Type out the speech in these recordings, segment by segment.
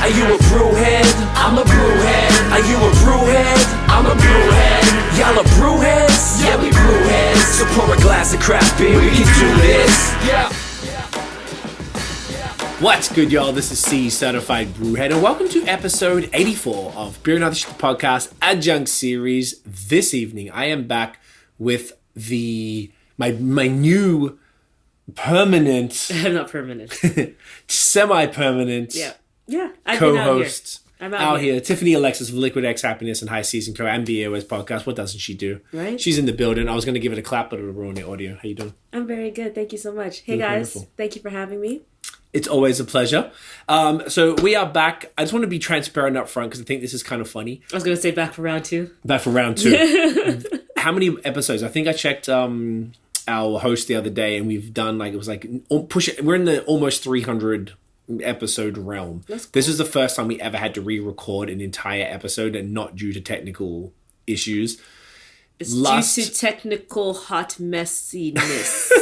Are you a brewhead? I'm a brewhead. Are you a brewhead? I'm a brewhead. Y'all are brewheads? Yeah, we brewheads. So pour a glass of craft beer, we can do this. Yeah. What's good, y'all? This is C, Certified Brewhead, and welcome to episode 84 of Beer and Other Shit Podcast Adjunct series. This evening, I am back with my new permanent... I'm not permanent. Semi-permanent co-host I'm out here. Tiffany, Alexis of Liquid X Happiness and High Season Co. and BAOS Podcast. What doesn't she do? Right? She's in the building. I was going to give it a clap, but it'll ruin the audio. How you doing? I'm very good. Thank you so much. Hey, guys. Wonderful. Thank you for having me. It's always a pleasure. So we are back. I just want to be transparent up front because I think this is kind of funny. I was going to say back for round two. Back for round two. How many episodes? I think I checked our host the other day, and we've done we're in the almost 300 episode realm. That's cool. This is the first time we ever had to re-record an entire episode, and not due to technical issues. It's due to technical hot messiness.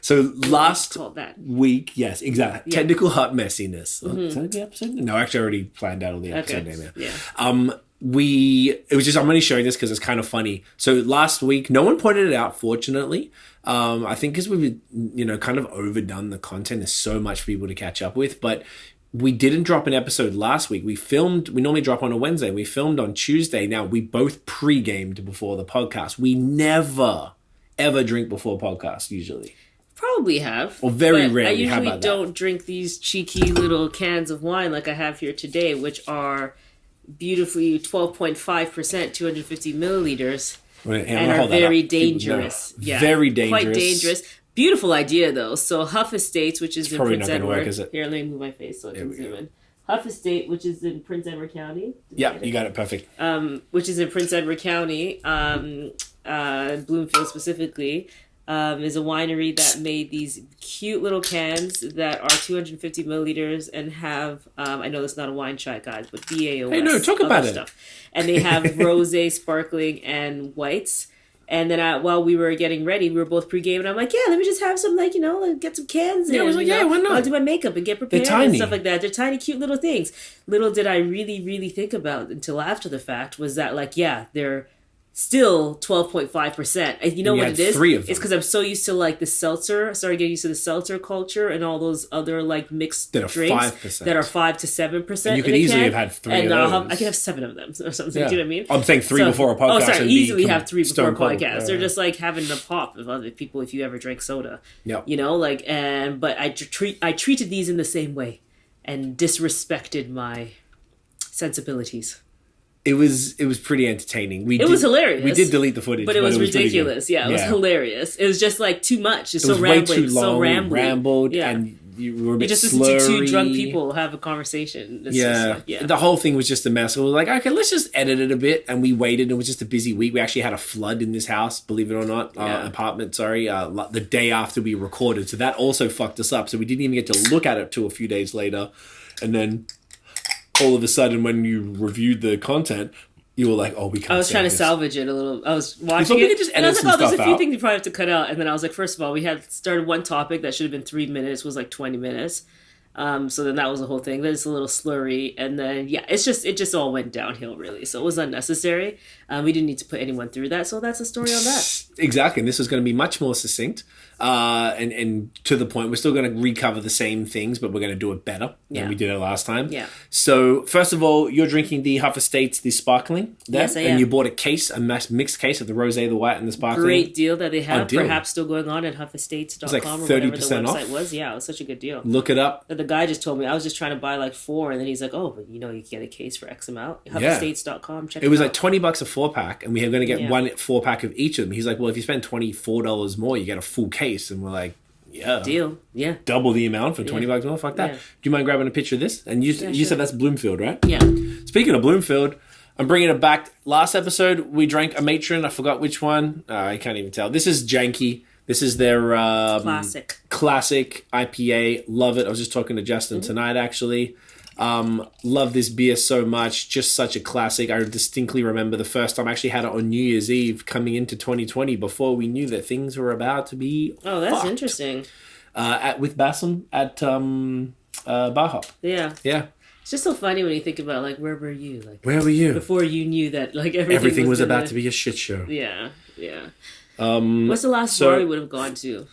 So last that. week, yes, exactly. Yeah. Technical hot messiness. Mm-hmm. Is that the episode? No, actually, I already planned out all the episode name. Yeah. I'm only showing this because it's kind of funny. So last week, no one pointed it out, fortunately. I think because we've, kind of overdone the content. There's so much for people to catch up with, but we didn't drop an episode last week. We normally drop on a Wednesday. We filmed on Tuesday. Now, we both pre-gamed before the podcast. We never, ever drink before podcast, usually. Probably have. Or very rarely. I usually don't drink these cheeky little cans of wine like I have here today, which are beautifully 12.5%, 250 milliliters, and are very dangerous. Yeah, very dangerous. Quite dangerous. Beautiful idea, though. So Huff Estates, which is in Prince Edward. Work, is it? Here, let me move my face so I can zoom in. Huff Estate, which is in Prince Edward County. Yeah, you got it perfect. Which is in Prince Edward County, Bloomfield specifically. Is a winery that made these cute little cans that are 250 milliliters and have, I know that's not a wine chat, guys, but BAOS. Hey, no, talk about it. Stuff. And they have rosé, sparkling, and whites. And then while we were getting ready, we were both pre-game, and I'm like, yeah, let me just have some, get some cans in. Yeah, I was like, why not? I'll do my makeup and get prepared and stuff like that. They're tiny, cute little things. Little did I really, really think about until after the fact was that, they're still 12.5%. And you know what it is? 3 of them. It's because I'm so used to the seltzer. Started getting used to the seltzer culture and all those other mixed drinks 5%. That are 5 to 7%. And you could easily have had 3 of those. I could have 7 of them or something. Yeah. Do you know what I mean? I'm saying 3 before a podcast. Oh, sorry. Easily have 3 before a podcast. Yeah. They're just having a pop of other people if you ever drank soda. Yep. But I treated these in the same way and disrespected my sensibilities. It was pretty entertaining. It was hilarious. We did delete the footage, but it was ridiculous. Yeah, it was hilarious. It was just too much. It's so rambling. Way too long. So rambling. Rambled, yeah. and you were a bit just slurry. Listen to 2 drunk people have a conversation. It's The whole thing was just a mess. We were like, okay, let's just edit it a bit, and we waited. It was just a busy week. We actually had a flood in this house, believe it or not, apartment. Sorry, the day after we recorded, so that also fucked us up. So we didn't even get to look at it till a few days later, and then all of a sudden, when you reviewed the content, you were like, oh, we can't. I was trying to salvage it a little. I was watching it. And I was like, there's a few things you probably have to cut out. And then I was like, first of all, we had started one topic that should have been 3 minutes, was 20 minutes. So then that was the whole thing. Then it's a little slurry. And then, it just all went downhill, really. So it was unnecessary. We didn't need to put anyone through that. So that's the story on that. Exactly. And this is going to be much more succinct. And to the point, we're still going to recover the same things, but we're going to do it better than we did it last time. Yeah. So first of all, you're drinking the Huff Estates, the sparkling. Yes, I am. And you bought a mixed case of the rosé, the white, and the sparkling. Great deal that they have, perhaps still going on at huffestates.com or whatever the website was. Yeah, it was such a good deal. Look it up. The guy just told me, I was just trying to buy 4, and then he's like, oh, but you can get a case for X amount. Huffestates.com, check it out. It was $20 a 4-pack, and we are going to get 1 4-pack of each of them. He's like, well, if you spend $24 more, you get a full case. And we're like, yeah. Deal. Yeah. Double the amount for $20 more? Fuck that. Yeah. Do you mind grabbing a picture of this? And you said that's Bloomfield, right? Yeah. Speaking of Bloomfield, I'm bringing it back. Last episode, we drank a matron. I forgot which one. I can't even tell. This is Janky. This is their classic IPA. Love it. I was just talking to Justin tonight, actually. Love this beer so much. Just such a classic. I distinctly remember the first time I actually had it on New Year's Eve coming into 2020 before we knew that things were about to be fucked. Interesting. With Bassam at Bar Hop. Yeah. Yeah. It's just so funny when you think about, like, where were you? Like, where were you? Before you knew that, like, everything was about to be a shit show. Yeah. What's the last bar we would have gone to?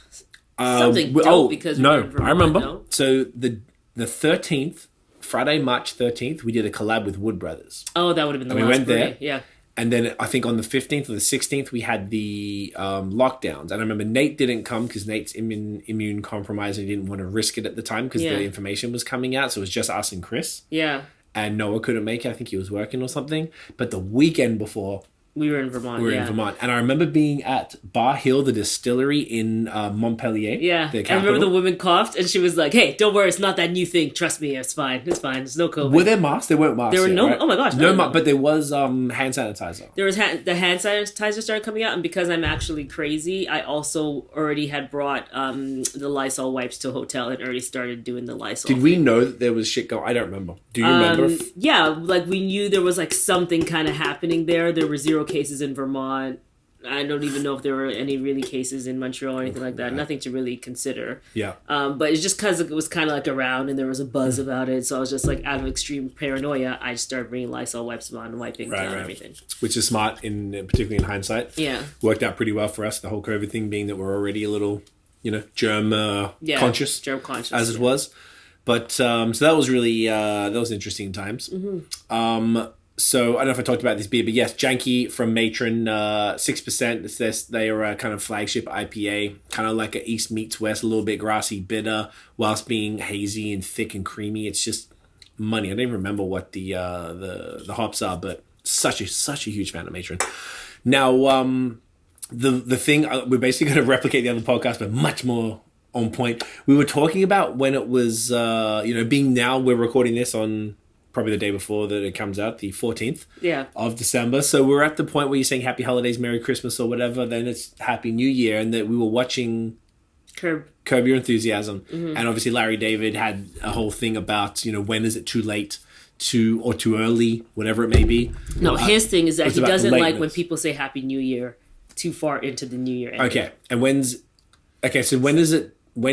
Something because I remember. No? So the 13th, Friday, March 13th, we did a collab with Wood Brothers. Oh, that would have been the last. We went there. Yeah. And then I think on the 15th or the 16th, we had the lockdowns. And I remember Nate didn't come because Nate's immune compromised and he didn't want to risk it at the time because the information was coming out. So it was just us and Chris. Yeah. And Noah couldn't make it. I think he was working or something. But the weekend before... We were in Vermont. We were in Vermont. And I remember being at Bar Hill, the distillery in Montpellier. Yeah. I remember the woman coughed and she was like, hey, don't worry. It's not that new thing. Trust me. It's fine. It's fine. There's no COVID. Were there masks? There weren't masks. There were no... Right? Oh my gosh. No, but there was hand sanitizer. There was the hand sanitizer started coming out. And because I'm actually crazy, I also already had brought the Lysol wipes to a hotel and already started doing the Lysol. Did we know that there was shit going? I don't remember. Do you remember? Yeah. Like we knew there was like something kind of happening there. There were 0 cases in Vermont. I don't even know if there were any really cases in Montreal or anything like that. Nothing to really consider. Yeah. But it's just because it was kind of like around and there was a buzz about it. So I was just like out of extreme paranoia, I just started bringing Lysol wipes on and wiping down everything. Which is smart, particularly in hindsight. Yeah. Worked out pretty well for us, the whole COVID thing being that we're already a little, germ conscious. Germ conscious. As it was. But so that was really, that was interesting times. Mm-hmm. So, I don't know if I talked about this beer, but yes, Janky from Matron, 6%. It's this. They are a kind of flagship IPA, kind of like a East meets West, a little bit grassy, bitter, whilst being hazy and thick and creamy. It's just money. I don't even remember what the hops are, but such a huge fan of Matron. Now, the thing, we're basically going to replicate the other podcast, but much more on point. We were talking about when it was, being now we're recording this on... probably the day before that it comes out, the 14th of December. So we're at the point where you're saying Happy Holidays, Merry Christmas or whatever, then it's Happy New Year, and that we were watching Curb Your Enthusiasm. Mm-hmm. And obviously Larry David had a whole thing about, when is it too late or too early, whatever it may be. No, his thing is that he doesn't like when people say Happy New Year too far into the New Year. Ending. Okay. And when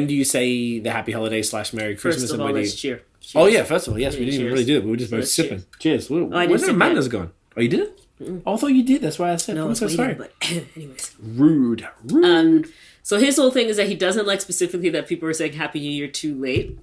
do you say the Happy Holidays / Merry Christmas? First of all, let's cheer. Cheers. Oh, yeah, first of all, yes, we didn't even really do it. We were just both sipping. Cheers. Where's the manners gone? Oh, you did it? Mm-mm. Oh, I thought you did. That's why I said. No, I'm so sorry. But anyways. Rude. So his whole thing is that he doesn't like specifically that people are saying Happy New Year too late.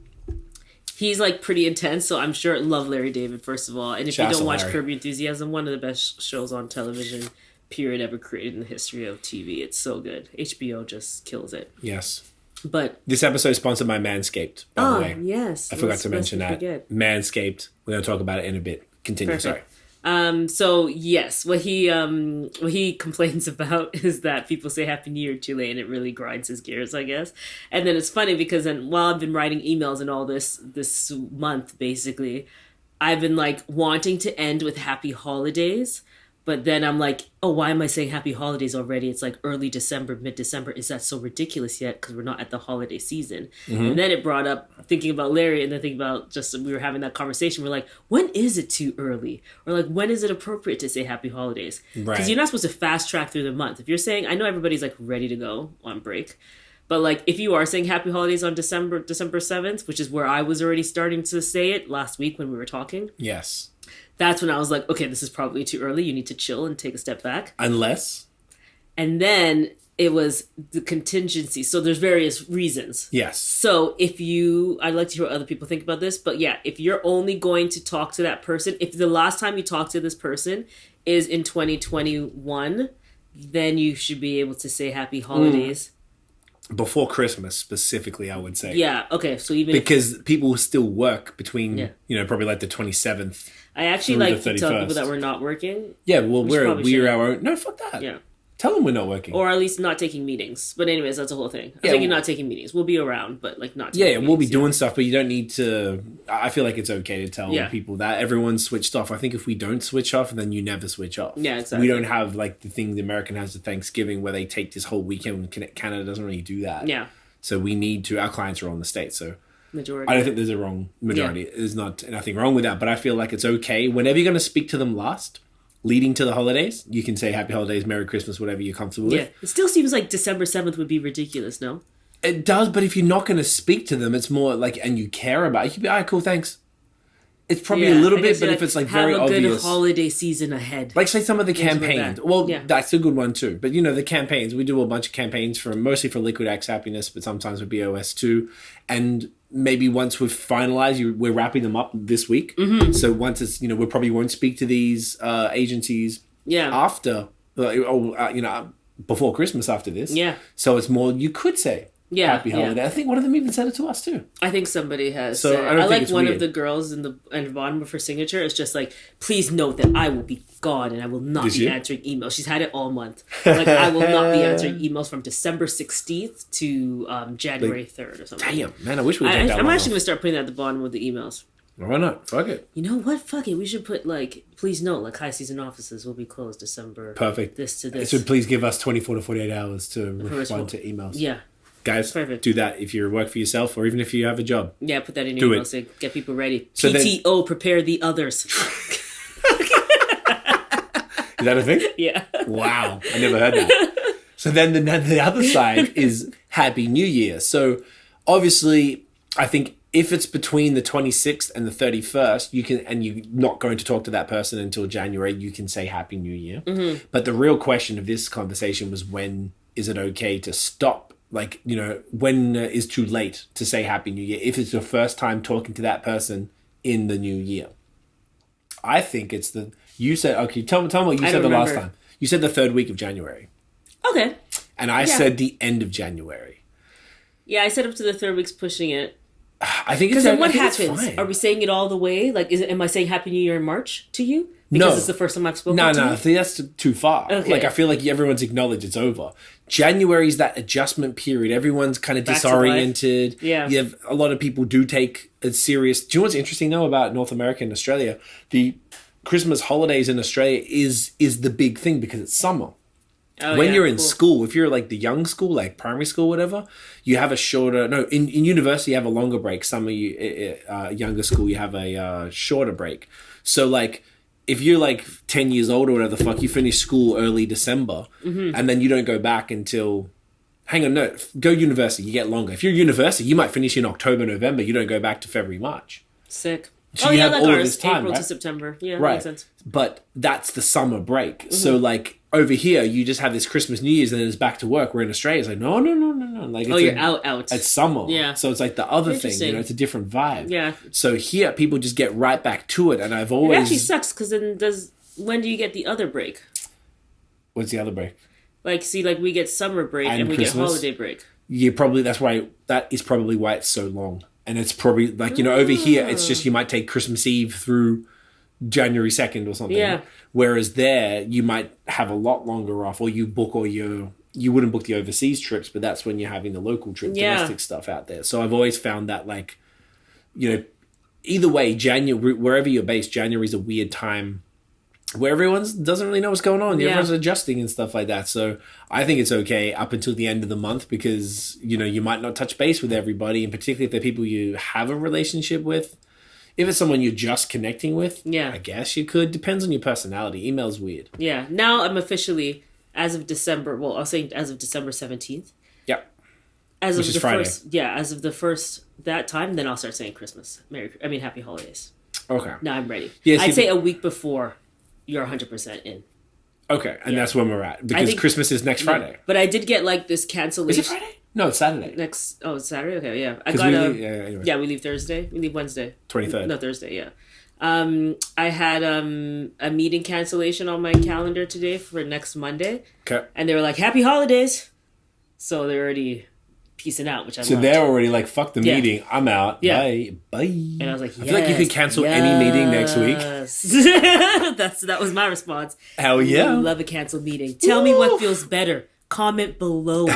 He's like pretty intense, so I'm sure love Larry David, first of all. And if you don't watch Curb Your Enthusiasm, one of the best shows on television, period, ever created in the history of TV. It's so good. HBO just kills it. Yes. But this episode is sponsored by Manscaped, by the way. Yes. I forgot to mention that. Manscaped. We're going to talk about it in a bit. Continue. Perfect. Sorry. So yes, what he complains about is that people say Happy New Year too late, and it really grinds his gears, I guess. And then it's funny because while I've been writing emails and all this month, basically, I've been like wanting to end with Happy Holidays. But then I'm like, oh, why am I saying Happy Holidays already? It's like early December, mid-December. Is that so ridiculous yet? Because we're not at the holiday season. Mm-hmm. And then it brought up thinking about Larry and then thinking about just we were having that conversation. We're like, when is it too early? Or like, when is it appropriate to say Happy Holidays? Because you're not supposed to fast track through the month. If you're saying, I know everybody's like ready to go on break. But like, if you are saying Happy Holidays on December 7th, which is where I was already starting to say it last week when we were talking. Yes. That's when I was like, okay, this is probably too early. You need to chill and take a step back. Unless. And then it was the contingency. So there's various reasons. Yes. So I'd like to hear what other people think about this. But yeah, if you're only going to talk to that person, if the last time you talk to this person is in 2021, then you should be able to say Happy Holidays. Before Christmas, specifically, I would say. Yeah, okay. So even because people still work between, probably like the 27th. I actually like to tell people that we're not working. Yeah, well, we're our own. No, fuck that. Yeah. Tell them we're not working. Or at least not taking meetings. But anyways, that's the whole thing. I think you're not taking meetings. We'll be around, but like not taking meetings. We'll be doing stuff, but you don't need to... I feel like it's okay to tell people that everyone's switched off. I think if we don't switch off, then you never switch off. Yeah, exactly. We don't have like the thing the American has to Thanksgiving where they take this whole weekend. Canada doesn't really do that. Yeah. So we need to... Our clients are on the States, so... Majority. I don't think there's a wrong majority. There's not nothing wrong with that, but I feel like it's okay. Whenever you're going to speak to them last... leading to the holidays, you can say Happy Holidays, Merry Christmas, whatever you're comfortable with. Yeah, it still seems like December 7th would be ridiculous, no? It does, but if you're not going to speak to them, it's more like, and you care about it, you can be, all right, cool, thanks. It's probably a little bit, but if it's like very obvious. Have a good holiday season ahead. Like say some of the campaigns. Well, that's a good one too. But the campaigns, we do a bunch of campaigns mostly for Liquid X Happiness, but sometimes with BAOS too. And maybe once we've finalized, we're wrapping them up this week. Mm-hmm. So once it's, we probably won't speak to these agencies after, before Christmas after this. Yeah. So it's more, you could say, happy holiday. I think one of them even said it to us too. I think somebody has. So I like one of the girls in the bottom of her signature. It's just like, please note that I will be gone and I will not be answering emails. She's had it all month. Like I will not be answering emails from December 16th to January 3rd or something. Damn, man, I wish we did that. I'm actually gonna start putting that at the bottom of the emails. Why not? Fuck it. You know what? Fuck it. We should put please note, high season offices will be closed December. Perfect. This to this. So please give us 24 to 48 hours to respond to emails. Yeah. Guys, do that if you work for yourself or even if you have a job. Yeah, put that in your email. So get people ready. So PTO, prepare the others. Is that a thing? Yeah. Wow. I never heard that. So then the other side is Happy New Year. So obviously, I think if it's between the 26th and the 31st, you can, and you're not going to talk to that person until January, you can say Happy New Year. Mm-hmm. But the real question of this conversation was, when is it okay to stop? When is too late to say Happy New Year if it's your first time talking to that person in the new year? I think it's you said, okay, tell me what you said the last time. You said the third week of January. Okay. And I said the end of January. Yeah, I said up to the third week's pushing it. I think because then what happens? Are we saying it all the way? Am I saying Happy New Year in March to you? Because it's the first time I've spoken to you? No, I think that's too far. Okay. I feel like everyone's acknowledged it's over. January's that adjustment period. Everyone's kind of disoriented. Yeah. You have a lot of people do take it serious. Do you know what's interesting though about North America and Australia? The Christmas holidays in Australia is the big thing because it's summer. When you're in school, if you're the young school, primary school, whatever, you have a shorter... No, in university, you have a longer break. Summer, younger school, you have a shorter break. So, if you're 10 years old or whatever the fuck, you finish school early December, and then you don't go back until... Hang on, no, go university, you get longer. If you're university, you might finish in October, November. You don't go back to February, March. Sick. So you have all of this time, April right? to September. Yeah, right. Makes sense. But that's the summer break. Mm-hmm. So over here, you just have this Christmas, New Year's, and then it's back to work. We're in Australia. It's no. You're out. It's summer. Yeah. So it's the other thing. It's a different vibe. Yeah. So here, people just get right back to it, and I've always... It actually sucks because then when do you get the other break? What's the other break? We get summer break and we get holiday break. Yeah, probably. That is probably why it's so long. And it's probably over here, it's just you might take Christmas Eve through January 2nd or something. Yeah. Whereas there, you might have a lot longer off, or you book you wouldn't book the overseas trips, but that's when you're having the local trip, domestic stuff out there. So I've always found that either way, January, wherever you're based, January is a weird time where everyone doesn't really know what's going on. Everyone's adjusting and stuff like that. So I think it's okay up until the end of the month because, you might not touch base with everybody, and particularly if they're people you have a relationship with. If it's someone you're just connecting with, I guess you could. Depends on your personality. Email's weird. Yeah. Now I'm officially, as of December 17th. Yep. Which is Friday. As of the first that time, then I'll start saying Christmas. Happy holidays. Okay. Now I'm ready. I'd say a week before you're 100% in. Okay, and that's when we're at. Because Christmas is next Friday. But I did get this cancellation. Is it Friday? No, it's Saturday. It's Saturday? Okay, yeah. I got anyway. We leave Thursday. We leave Wednesday. 23rd. No, Thursday, yeah. I had a meeting cancellation on my calendar today for next Monday. Okay. And they were like, Happy Holidays! So they're already peacing out, which I So they're already fuck the meeting. I'm out. Yeah. Bye. And I was like, I feel like you could cancel any meeting next week. That was my response. Hell yeah. Love a canceled meeting. Tell me what feels better. Comment below.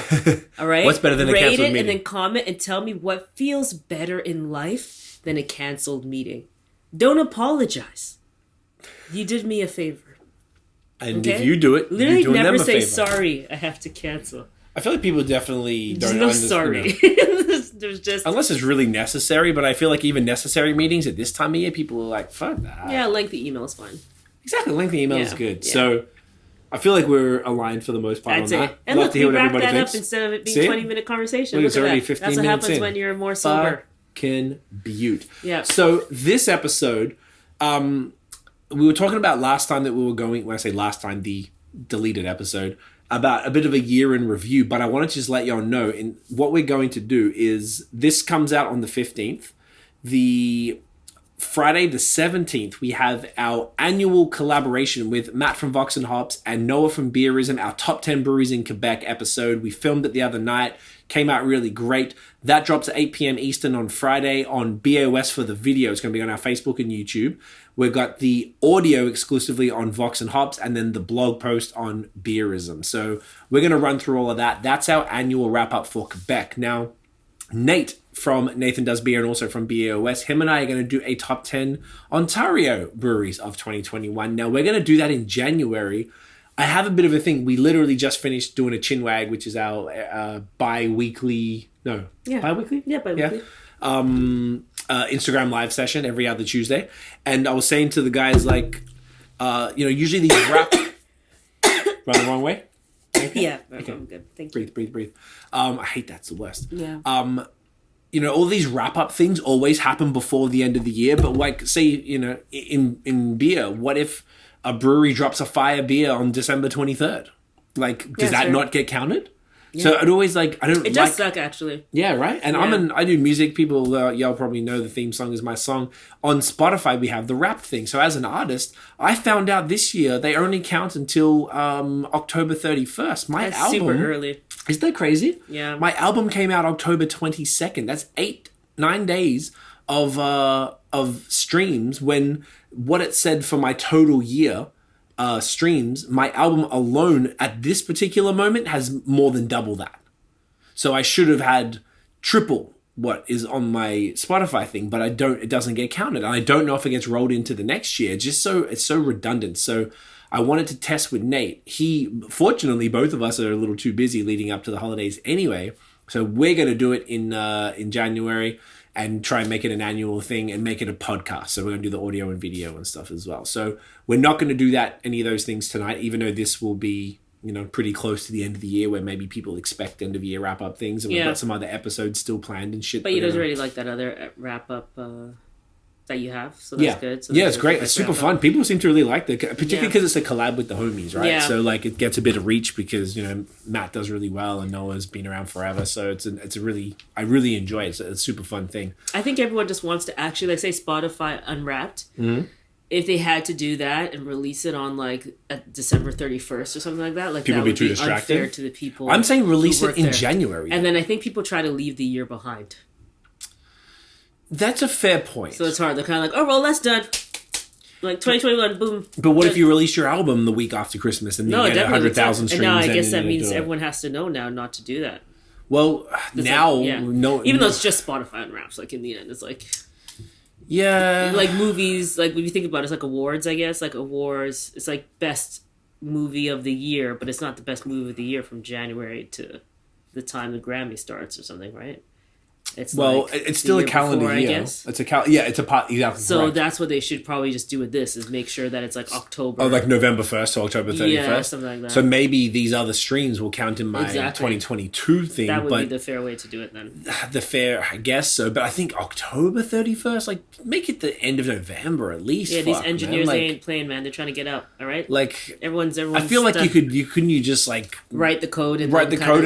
All right? What's better than a canceled meeting? Rate it and then comment and tell me what feels better in life than a canceled meeting. Don't apologize. You did me a favor. And if you do it, literally you're doing never them a say favor. Sorry, I have to cancel. I feel like people definitely don't understand. Sorry. There's just unless it's really necessary, but I feel like even necessary meetings at this time of year, people are like, fuck that. Yeah, lengthy email is fine. Exactly, lengthy email is good. Yeah. So I feel like we're aligned for the most part on that. And look, we wrapped that up instead of it being 20-minute conversation. Look, it's already 15 minutes. That's what happens when you're more sober. fucking beaut. Yeah. So this episode, we were talking about last time that we were going, when I say last time, the deleted episode, about a bit of a year in review, but I wanted to just let y'all know, and what we're going to do is, this comes out on the 15th. The Friday the 17th, we have our annual collaboration with Matt from Vox and Hops and Noah from Beerism, our top 10 breweries in Quebec episode. We filmed it the other night, came out really great. That drops at 8 p.m. Eastern on Friday on BAOS for the video. It's going to be on our Facebook and YouTube. We've got the audio exclusively on Vox and Hops, and then the blog post on Beerism. So we're going to run through all of that. That's our annual wrap-up for Quebec. Now, Nate from Nathan Does Beer and also from BAOS, him and I are going to do a top 10 Ontario breweries of 2021. Now, we're going to do that in January. I have a bit of a thing. We literally just finished doing a Chinwag, which is our bi-weekly... No. Yeah. Bi-weekly? Yeah, bi-weekly. Yeah. Instagram live session every other Tuesday. And I was saying to the guys, like, usually these run the wrong way? Okay. Yeah, okay. I'm good. Thank you. Breathe. I hate that's the worst. Yeah. All these wrap-up things always happen before the end of the year. But like, say, in beer, what if a brewery drops a fire beer on December 23rd? Like, does that not get counted? Yeah. So I'd always It does suck, actually. Yeah, right? And I do music. People, y'all probably know the theme song is my song. On Spotify, we have the Wrapped thing. So as an artist, I found out this year they only count until October 31st. That's album... super early. Isn't that crazy? Yeah. My album came out October 22nd. That's 9 days of streams, when what it said for my total year... streams, my album alone at this particular moment has more than double that. So I should have had triple what is on my Spotify thing, but it doesn't get counted. And I don't know if it gets rolled into the next year. It's so redundant. So I wanted to test with Nate. Fortunately, both of us are a little too busy leading up to the holidays anyway. So we're going to do it in January and try and make it an annual thing and make it a podcast. So we're going to do the audio and video and stuff as well. So we're not going to do any of those things tonight, even though this will be, pretty close to the end of the year, where maybe people expect end of year wrap up things. And we've got some other episodes still planned and shit. But you guys already like that other wrap up that you have. So that's good. So it's great. It's super fun. People seem to really like that, particularly because it's a collab with the homies, right? Yeah. So it gets a bit of reach because, Matt does really well and Noah's been around forever. So I really enjoy it. It's a super fun thing. I think everyone just wants to actually, say Spotify Unwrapped. Mm-hmm. If they had to do that and release it on at December 31st or something like that, people that be would too be distracted. Unfair to the people. I'm saying release it in January. And then I think people try to leave the year behind. That's a fair point. So it's hard. They're kind of oh, well, that's done. 2021, boom. But what if you release your album the week after Christmas and you get 100,000 streams? And now I guess that means everyone has to know now not to do that. Well, now, no. Even though it's just Spotify Unwraps, in the end, it's yeah. Movies, when you think about it, it's awards, I guess. Awards, it's best movie of the year, but it's not the best movie of the year from January to the time the Grammy starts or something, right? It's still a calendar before, year. I guess. It's it's a part. Exactly. So correct. that's what they should probably just do with this, is make sure that it's October. Oh, November 1st to October 31st? Yeah, something like that. So maybe these other streams will count in my 2022 thing. That would be the fair way to do it then. The fair, I guess so. But I think October 31st, make it the end of November at least. Yeah, these engineers, they ain't playing, man. They're trying to get out, all right? Everyone's I feel like couldn't you just write the code and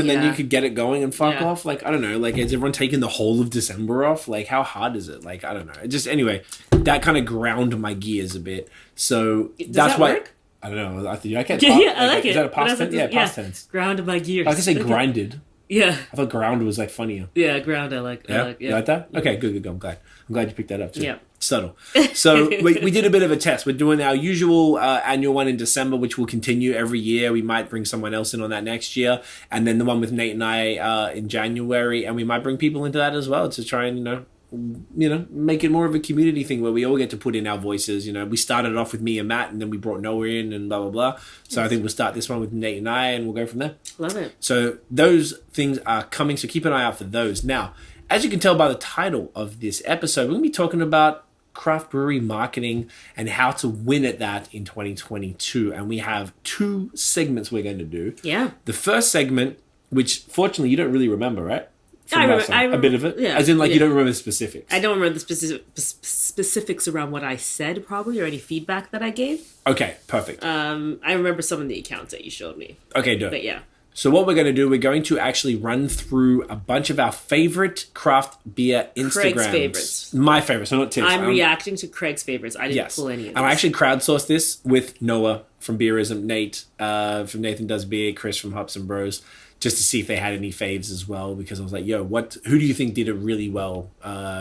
then you could get it going and fuck off? I don't know. Is everyone taking the whole of December off? How hard is it? I don't know. Anyway, that kind of ground my gears a bit. So that's why. Work? I don't know. I can't. I like it. Is that a past tense? Yeah, past tense. Ground my gears. I could say grinded. Yeah. I thought ground was funnier. Yeah, ground. I like. Yeah. Yeah. You like that? Okay, good. I'm glad you picked that up too. Yeah. Subtle. So we did a bit of a test. We're doing our usual annual one in December, which will continue every year. We might bring someone else in on that next year, and then the one with Nate and I in January, and we might bring people into that as well to try and make it more of a community thing where we all get to put in our voices. We started off with me and Matt, and then we brought Noah in and blah blah blah. So I think we'll start this one with Nate and I, and we'll go from there. Love it. So those things are coming. So keep an eye out for those. Now, as you can tell by the title of this episode, we're going to be talking about craft brewery marketing and how to win at that in 2022. And we have 2 segments we're going to do. Yeah. The first segment, which fortunately you don't really remember, right? from last time? A bit of it? Yeah. As in, like, you don't remember the specifics? I don't remember the specifics around what I said, probably, or any feedback that I gave. Okay, perfect. I remember some of the accounts that you showed me. Okay, dope. But yeah. So what we're going to do, we're going to actually run through a bunch of our favorite craft beer Instagrams. Craig's favorites. My favorites, so not Tiff's. I'm reacting to Craig's favorites. I didn't pull any of these. And I actually crowdsourced this with Noah from Beerism, Nate from Nathan Does Beer, Chris from Hops and Bros, just to see if they had any faves as well, because I was like, yo, who do you think did it really well,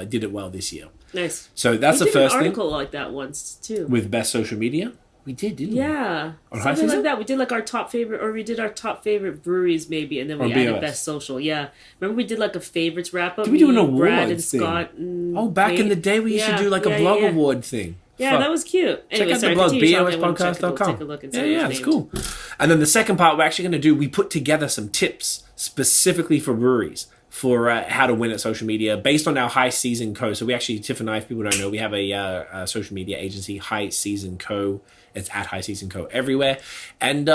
did it well this year? Nice. So that's the first thing. We did an article like that once, too. With best social media? We did, didn't we? Yeah. Something like that. We did like our top favorite, or we did our top favorite breweries maybe, and then we added best social. Yeah. Remember we did like a favorites wrap up? Did we do an award Brad and thing? Scott and back in the day we used to do like a blog award thing. Yeah, that was cute. Anyway, check out the blog, BAOSpodcast.com. Take a look and see it's cool. And then the second part we're actually going to do, we put together some tips specifically for breweries for how to win at social media based on our High Season Co. So we actually, Tiff and I, if people don't know, we have a social media agency, High Season Co. It's at High Season Co. everywhere. And, we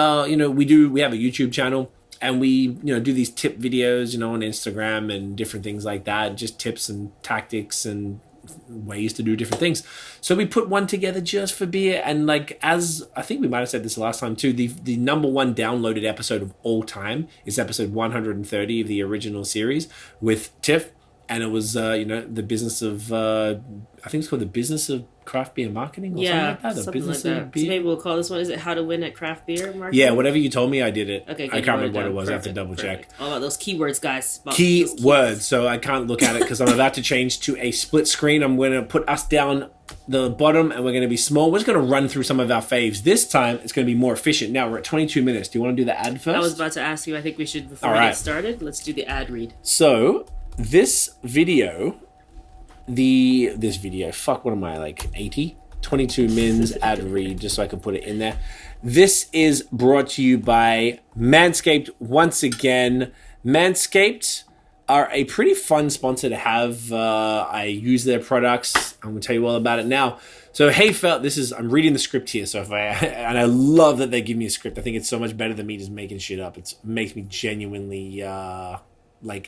have a YouTube channel and we, do these tip videos, on Instagram and different things like that, just tips and tactics and ways to do different things. So we put one together just for beer, and like, as I think we might have said this last time too, the number one downloaded episode of all time is episode 130 of the original series with Tiff, and it was the business of I think it's called the business of craft beer marketing or something like that. The business like that. of beer. So maybe we'll call this one, is it how to win at craft beer marketing? Yeah, whatever you told me, I did it. Okay, I can't remember what it was. I have to double check. All about those keywords, guys. Keywords. So I can't look at it because I'm about to change to a split screen. I'm going to put us down the bottom and we're going to be small. We're just going to run through some of our faves. This time it's going to be more efficient. Now we're at 22 minutes. Do you want to do the ad first? I was about to ask you. I think we should, before we get started, let's do the ad read. So this video, fuck, what am I, like 80? 22 mins ad read, just so I can put it in there. This is brought to you by Manscaped once again. Manscaped are a pretty fun sponsor to have. I use their products. I'm going to tell you all about it now. So, hey, I'm reading the script here. So and I love that they give me a script. I think it's so much better than me just making shit up. It makes me genuinely,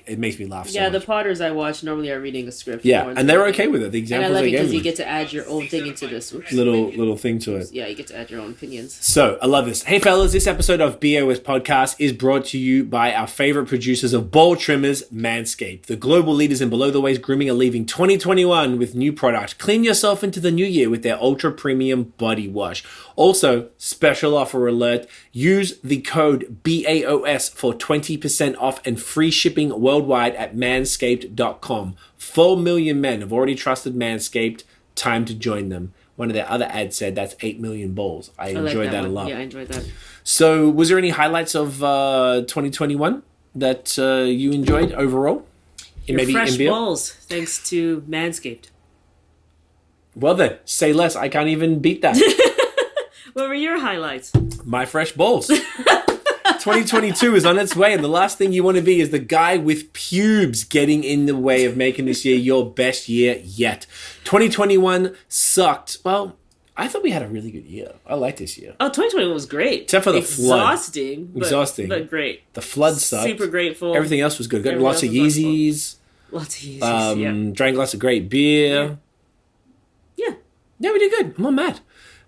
it makes me laugh so much. Yeah, the Potters I watch normally are reading a script. Yeah, and they're okay with it. The examples and I like it because you get to add your own thing into this. Little thing to it. Yeah, you get to add your own opinions. So, I love this. Hey, fellas, this episode of BAOS Podcast is brought to you by our favorite producers of ball trimmers, Manscaped. The global leaders in below-the-waist grooming are leaving 2021 with new product. Clean yourself into the new year with their ultra-premium body wash. Also, special offer alert, use the code BAOS for 20% off and free shipping worldwide at manscaped.com. 4 million men have already trusted Manscaped. Time to join them. One of their other ads said that's 8 million balls. I enjoyed that a lot. Yeah, I enjoyed that. So, was there any highlights of 2021 that you enjoyed overall? Your fresh balls, thanks to Manscaped. Well then, say less. I can't even beat that. What were your highlights? My fresh balls. 2022 is on its way, and the last thing you want to be is the guy with pubes getting in the way of making this year your best year yet. 2021 sucked. Well, I thought we had a really good year. I liked this year. Oh, 2021 was great. Except for the flood. Exhausting, but great. The flood sucked. Super grateful. Everything else was good. Got lots of Yeezys. Lots of Yeezys, yeah. Drank lots of great beer. Yeah, we did good. I'm not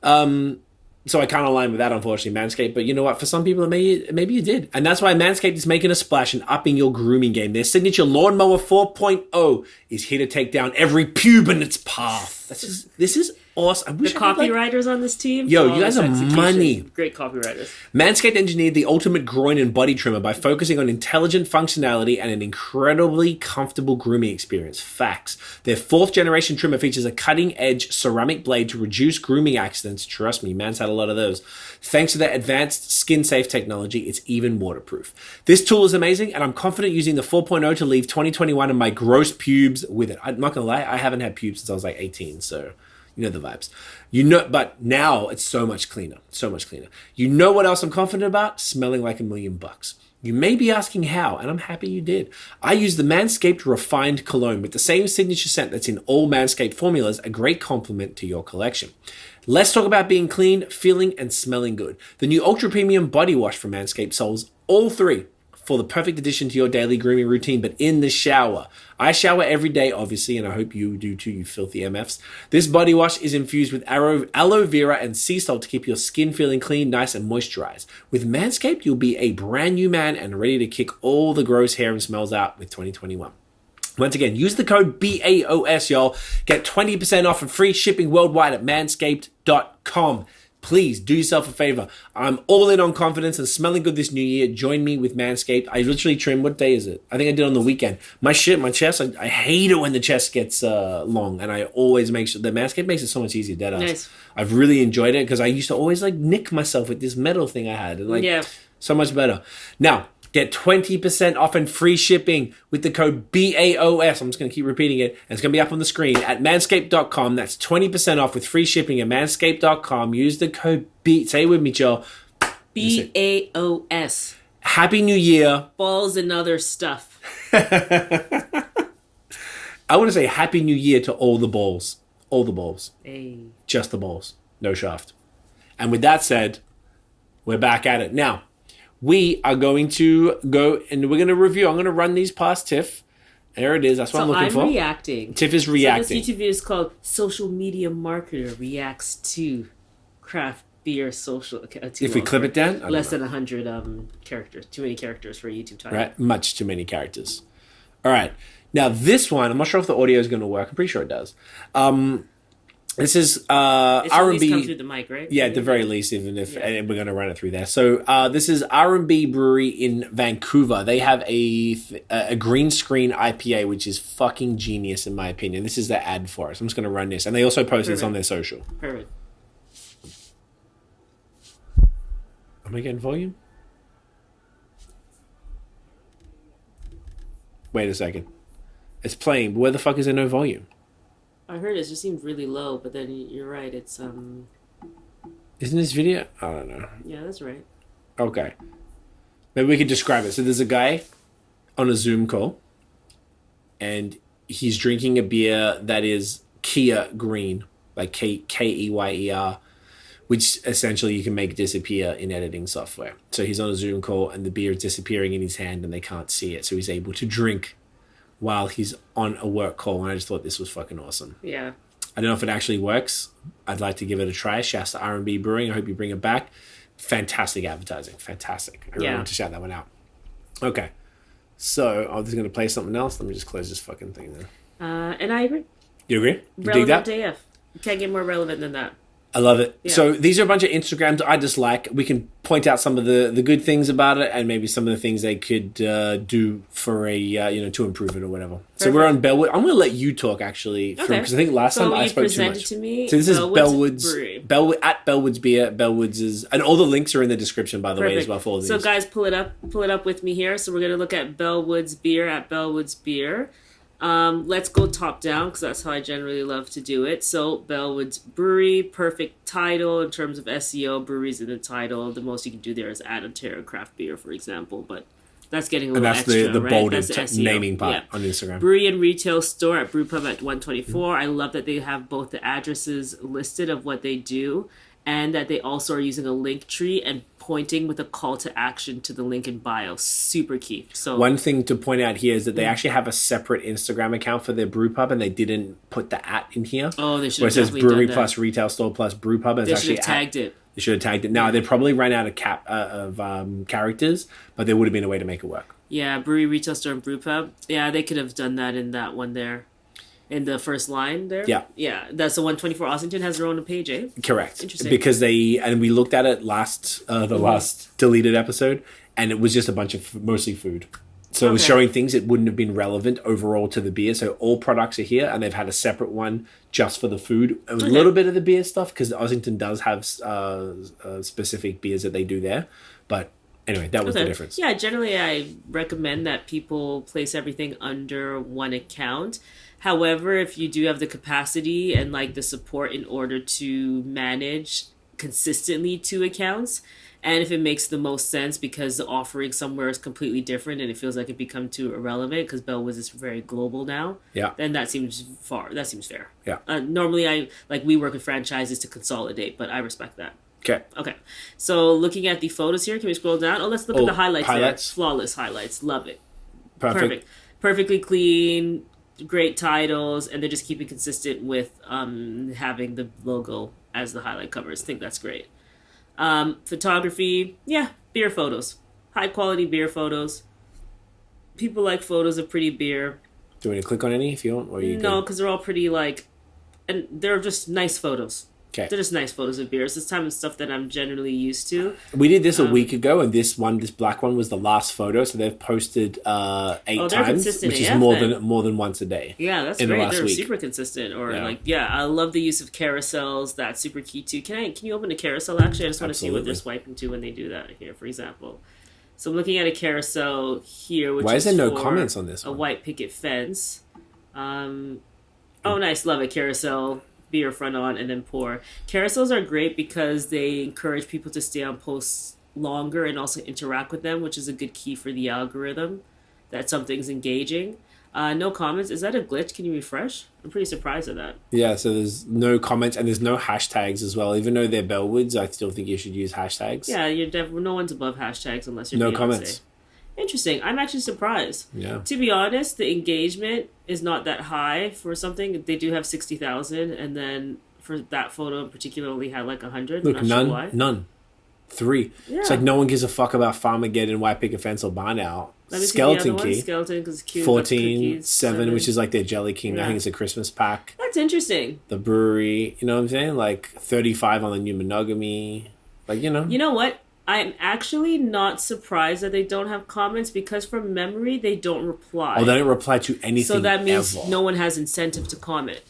mad. So I can't align with that, unfortunately, Manscaped. But you know what? For some people, maybe you did. And that's why Manscaped is making a splash and upping your grooming game. Their signature Lawnmower 4.0 is here to take down every pube in its path. This is awesome. The copywriters on this team. Yo, you guys are money. Great copywriters. Manscaped engineered the ultimate groin and body trimmer by focusing on intelligent functionality and an incredibly comfortable grooming experience. Facts. Their 4th generation trimmer features a cutting-edge ceramic blade to reduce grooming accidents. Trust me, Mans had a lot of those. Thanks to their advanced skin-safe technology, it's even waterproof. This tool is amazing, and I'm confident using the 4.0 to leave 2021 and my gross pubes with it. I'm not going to lie, I haven't had pubes since I was like 18, so... You know the vibes. But now it's so much cleaner. So much cleaner. You know what else I'm confident about? Smelling like $1 million. You may be asking how, and I'm happy you did. I use the Manscaped Refined Cologne with the same signature scent that's in all Manscaped formulas, a great complement to your collection. Let's talk about being clean, feeling, and smelling good. The new Ultra Premium Body Wash from Manscaped solves all three. for the perfect addition to your daily grooming routine, but in the shower. I shower every day, obviously, and I hope you do too, you filthy MFs. This body wash is infused with aloe vera and sea salt to keep your skin feeling clean, nice, and moisturized. With Manscaped, you'll be a brand new man and ready to kick all the gross hair and smells out with 2021. Once again, use the code BAOS, y'all. Get 20% off and free shipping worldwide at manscaped.com. Please do yourself a favor. I'm all in on confidence and smelling good this new year. Join me with Manscaped. I literally trim. What day is it? I think I did on the weekend. My chest, I hate it when the chest gets long. And I always make sure that Manscaped makes it so much easier. Deadass. Nice. I've really enjoyed it because I used to always like nick myself with this metal thing I had. And so much better. Now, get 20% off and free shipping with the code BAOS. I'm just going to keep repeating it. And it's going to be up on the screen at manscaped.com. That's 20% off with free shipping at manscaped.com. Use the code say it with me, Joe. BAOS. Happy New Year. Balls and other stuff. I want to say Happy New Year to all the balls. All the balls. Hey. Just the balls. No shaft. And with that said, we're back at it. Now, we are going to go and we're going to review. I'm going to run these past Tiff. There it is. That's what I'm looking for. I'm reacting. Tiff is reacting. So this YouTube video is called Social Media Marketer Reacts to Craft Beer Social. If we clip it down? Less than 100 characters. Too many characters for a YouTube title. Right. Much too many characters. All right. Now this one, I'm not sure if the audio is going to work. I'm pretty sure it does. This is R&B. Come through the mic, right? Yeah, at the very least, even if and we're going to run it through there. So this is R&B Brewery in Vancouver. They have a green screen IPA, which is fucking genius in my opinion. This is their ad for us. I'm just going to run this, and they also post this on their social. Perfect. Am I getting volume? Wait a second. It's playing, but where the fuck is there no volume? I heard it just seemed really low, but then you're right. It's Isn't this video? I don't know. Yeah, that's right. Okay. Maybe we could describe it. So there's a guy on a Zoom call, and he's drinking a beer that is Kia Green, like Keyer, which essentially you can make disappear in editing software. So he's on a Zoom call, and the beer is disappearing in his hand, and they can't see it. So he's able to drink while he's on a work call, and I just thought this was fucking awesome. Yeah. I don't know if it actually works. I'd like to give it a try. Shouts to R&B Brewing. I hope you bring it back. Fantastic advertising. Fantastic. I really want to shout that one out. Okay. So, I'm just going to play something else. Let me just close this fucking thing then. And I agree. You agree? You relevant dig that? AF. You can't get more relevant than that. I love it. Yeah. So these are a bunch of Instagrams I dislike. We can point out some of the good things about it and maybe some of the things they could do for to improve it or whatever. Perfect. So we're on Bellwood. I'm going to let you talk actually because I think last time I spoke too much. To me, so this is Bellwood's Brewery. At Bellwood's Beer. Bellwood's is, and all the links are in the description by the way as well for all these. So guys, pull it up with me here. So we're going to look at Bellwood's Beer at Bellwood's Beer. Let's go top down because that's how I generally love to do it. So Bellwood's Brewery, perfect title in terms of SEO. Breweries in the title. The most you can do there is add Ontario craft beer, for example. But that's getting a little extra, the right? bolded that's the naming part on Instagram. Brewery and retail store at Brewpub at 124. I love that they have both the addresses listed of what they do, and that they also are using a link tree and pointing with a call to action to the link in bio. Super key. So one thing to point out here is that they actually have a separate Instagram account for their brewpub, and they didn't put the @ in here. Oh, they should have. Where it says brewery done plus retail store plus brewpub, and they it's actually should have tagged it. They should have tagged it. Now they probably ran out of characters, but there would have been a way to make it work. Yeah, brewery, retail store, and brewpub. Yeah, they could have done that in that one there. In the first line there? Yeah. That's the 124. Ossington has their own page, eh? Correct. Interesting. Because we looked at it last deleted episode, and it was just a bunch of mostly food. So it was showing things that wouldn't have been relevant overall to the beer. So all products are here, and they've had a separate one just for the food. A little bit of the beer stuff, because Ossington does have specific beers that they do there. But anyway, that was the difference. Yeah, generally I recommend that people place everything under one account. However, if you do have the capacity and like the support in order to manage consistently 2 accounts, and if it makes the most sense because the offering somewhere is completely different and it feels like it become too irrelevant because Bellwood's is very global now, then that seems fair. Yeah. Normally we work with franchises to consolidate, but I respect that. Okay. So looking at the photos here, can we scroll down? Oh, let's look at the highlights. There. Flawless highlights. Love it. Perfect. Perfectly clean, great titles, and they're just keeping consistent with having the logo as the highlight covers. I think that's great. Photography, beer photos. High quality beer photos. People like photos of pretty beer. Do you want to click on any if you want? Or you no, because they're all pretty and they're just nice photos. Okay. They're just nice photos of beers. This time is stuff that I'm generally used to. We did this a week ago, and this black one was the last photo. So they've posted 8 times, which is more than once a day. Yeah, that's great. They're super consistent. Or I love the use of carousels. That's super key too. Can you open a carousel? Actually, I just want to see what they're swiping to when they do that here. For example, so I'm looking at a carousel here. Which Why is there no comments on this one? A white picket fence. Oh, nice. Love it. Carousel. Beer front on and then pour. Carousels are great because they encourage people to stay on posts longer and also interact with them, which is a good key for the algorithm that something's engaging. No comments. Is that a glitch? Can you refresh? I'm pretty surprised at that. Yeah, so there's no comments and there's no hashtags as well. Even though they're Bellwoods, I still think you should use hashtags. Yeah, no one's above hashtags unless you're no Beyonce. Comments. Interesting. I'm actually surprised. Yeah. To be honest, the engagement is not that high for something. They do have 60,000, and then for that photo in particular, only had 100. Look, none. 3. Yeah. It's like no one gives a fuck about Farmageddon, White Picket Fence, or Barn Owl. Skeleton Key. Skeleton, because cute. 14, 7, which is their Jelly King. Yeah. I think it's a Christmas pack. That's interesting. The Brewery, you know what I'm saying? 35 on the New Monogamy. You know what? I'm actually not surprised that they don't have comments because from memory, they don't reply. Oh, they don't reply to anything. So that means no one has incentive to comment.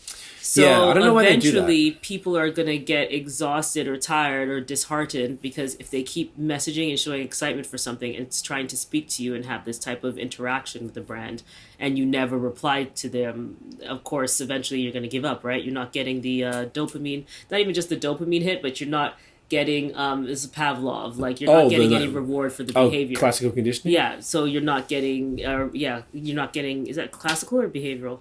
So I don't know why they do that. Eventually, people are going to get exhausted or tired or disheartened because if they keep messaging and showing excitement for something, it's trying to speak to you and have this type of interaction with the brand, and you never reply to them, of course, eventually you're going to give up, right? You're not getting the dopamine, not even just the dopamine hit, but you're not getting this is Pavlov, you're not getting any reward for the behavior. Classical conditioning. Yeah, so you're not getting you're not getting, is that classical or behavioral?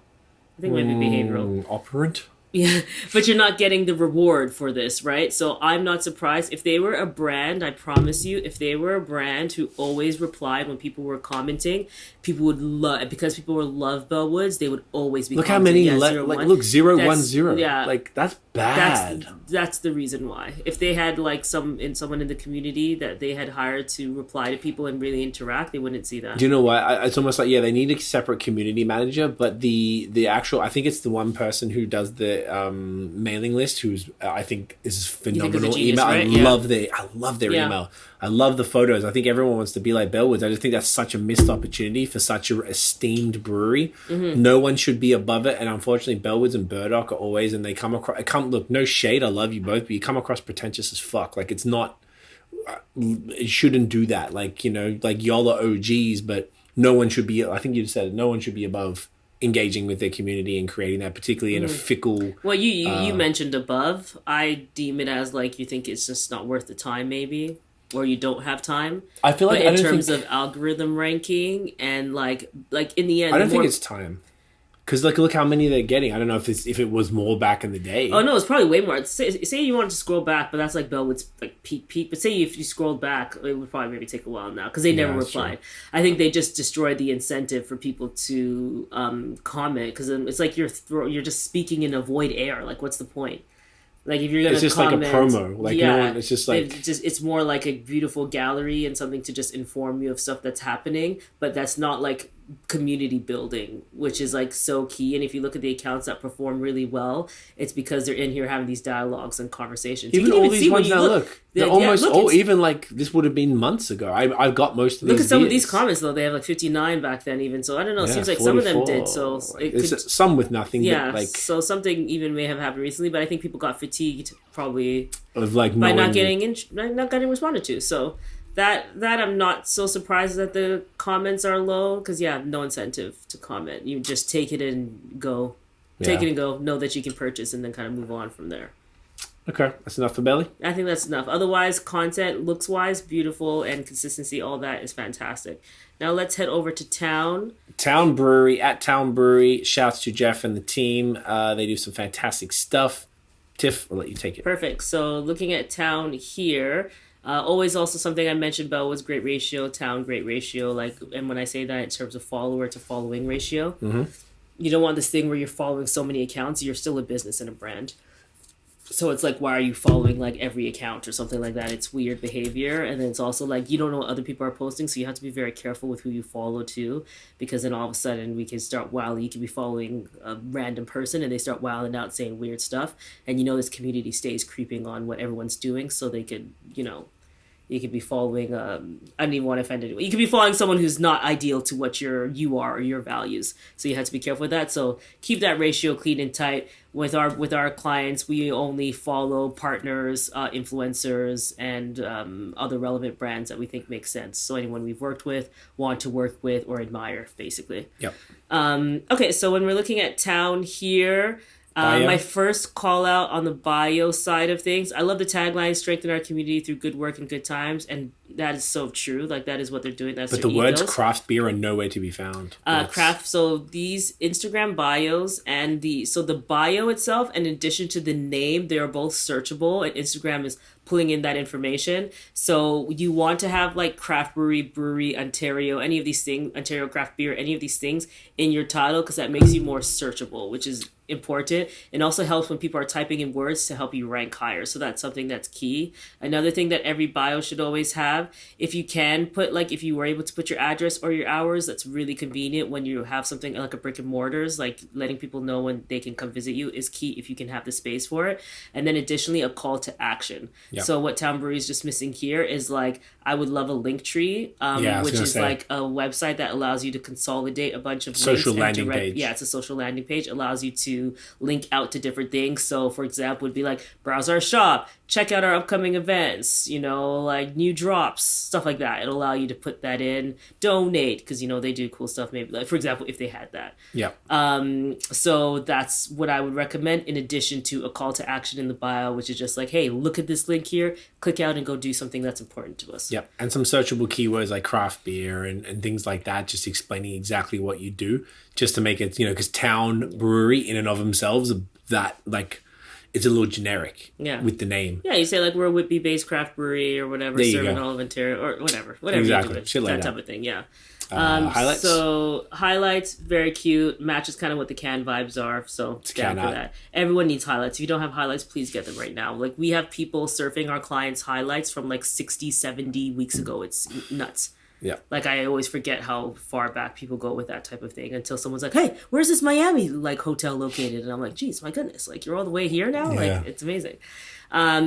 I think it might be behavioral. Operant. Yeah, but you're not getting the reward for this, right? So I'm not surprised. If they were a brand, I promise you, if they were a brand who always replied when people were commenting, people would love, because people would love Bellwoods, they would always be commenting. Look how many, look, 010. Yeah. That's bad. That's the reason why. If they had someone in the community that they had hired to reply to people and really interact, they wouldn't see that. Do you know what? It's almost they need a separate community manager, but the actual, I think it's the one person who does the mailing list, who's I think is phenomenal. Genius, email. Right? I love their email. I love the photos. I think everyone wants to be like Bellwoods. I just think that's such a missed opportunity for such an esteemed brewery. Mm-hmm. No one should be above it, and unfortunately, Bellwoods and Burdock are always, and they come across. Look, no shade. I love you both, but you come across pretentious as fuck. It's not. It shouldn't do that. Y'all are OGs, but no one should be. I think you said it, no one should be above engaging with their community and creating that, particularly in a fickle. Well, you mentioned above. I deem it as you think it's just not worth the time, maybe, or you don't have time. I feel in terms of algorithm ranking and in the end, I don't think it's time. Because look how many they're getting. I don't know if it was more back in the day. Oh no, it's probably way more. Say you wanted to scroll back, but that's Bellwood's peak. But say if you scrolled back, it would probably maybe take a while now because they never replied. True. I think they just destroyed the incentive for people to comment because it's you're just speaking in a void air. What's the point? If you're gonna, it's just comment, a promo. No one, it's just it's more like a beautiful gallery and something to just inform you of stuff that's happening. But that's not community building, which is so key. And if you look at the accounts that perform really well, it's because they're in here having these dialogues and conversations. Even all these ones now, they're almost even this would have been months ago. I got most of these. Look at some of these comments though. They have 59 back then even. So I don't know. It seems like 44. Some of them did. So some with nothing. Yeah. But so something even may have happened recently. But I think people got fatigued probably of by not getting responded to. So. That I'm not so surprised that the comments are low because no incentive to comment. You just take it and go, know that you can purchase and then kind of move on from there. Okay, that's enough for Belly? I think that's enough. Otherwise, content, looks-wise, beautiful, and consistency, all that is fantastic. Now let's head over to Town. Town Brewery, at Town Brewery. Shouts to Jeff and the team. They do some fantastic stuff. Tiff, I'll let you take it. Perfect. So looking at town here, always also something I mentioned about was great ratio, town great ratio. Like, and when I say that in terms of follower to following ratio, you don't want this thing where you're following so many accounts. You're still a business and a brand. So it's like, why are you following like every account or something like that? It's weird behavior. And then it's also like, you don't know what other people are posting. So you have to be very careful with who you follow too, because then all of a sudden we can start wilding. You can be following a random person and they start wilding out saying weird stuff. And this community stays creeping on what everyone's doing. So they could, you could be following, I don't even want to offend anyone. You could be following someone who's not ideal to what you are or your values. So you have to be careful with that. So keep that ratio clean and tight. With our clients, we only follow partners, influencers, and other relevant brands that we think make sense. So anyone we've worked with, want to work with, or admire, basically. Yep. Okay, so when we're looking at town here, my first call out on the bio side of things, I love the tagline, strengthen our community through good work and good times. And that is so true. Like, that is what they're doing. That's but their the words ethos. craft beer are nowhere to be found. Craft. So these Instagram bios and the bio itself, in addition to the name, they are both searchable, and Instagram is pulling in that information. So you want to have like craft brewery, Ontario, any of these things, Ontario craft beer, any of these things in your title, because that makes you more searchable, which is important, and also helps when people are typing in words to help you rank higher. So that's something that's key. Another thing that every bio should always have, if you can put, like, if you were able to put your address or your hours, that's really convenient when you have something like a brick and mortars, like letting people know when they can come visit you is key if you can have the space for it. And then additionally, a call to action. Yep. So what Town Brewery is just missing here is, like, I would love a link tree, which is like a website that allows you to consolidate a bunch of social links landing page. Yeah, it's a social landing page. Allows you to link out to different things. So for example, would be like, browse our shop, check out our upcoming events, like new drops, stuff like that. It'll allow you to put that in, donate, because they do cool stuff, maybe, like, for example, if they had that. Yeah. So that's what I would recommend, in addition to a call to action in the bio, which is just like, hey, look at this link here, click out and go do something that's important to us. Yep. And some searchable keywords like craft beer and things like that, just explaining exactly what you do, just to make it, because Town Brewery in and of themselves, that, like, it's a little generic with the name. Yeah, you say, like, we're a Whitby-based craft brewery or whatever, serving all of Ontario, or whatever exactly. You do, that type of thing, yeah. Highlights? So, highlights, very cute, matches kind of what the can vibes are, so it's down for that. Everyone needs highlights. If you don't have highlights, please get them right now. Like, we have people surfing our clients' highlights from, like, 60, 70 weeks ago. It's nuts. Yeah. Like, I always forget how far back people go with that type of thing until someone's like, hey, where's this Miami, like, hotel located? And I'm like, geez, my goodness, like, you're all the way here now? Yeah. Like, it's amazing.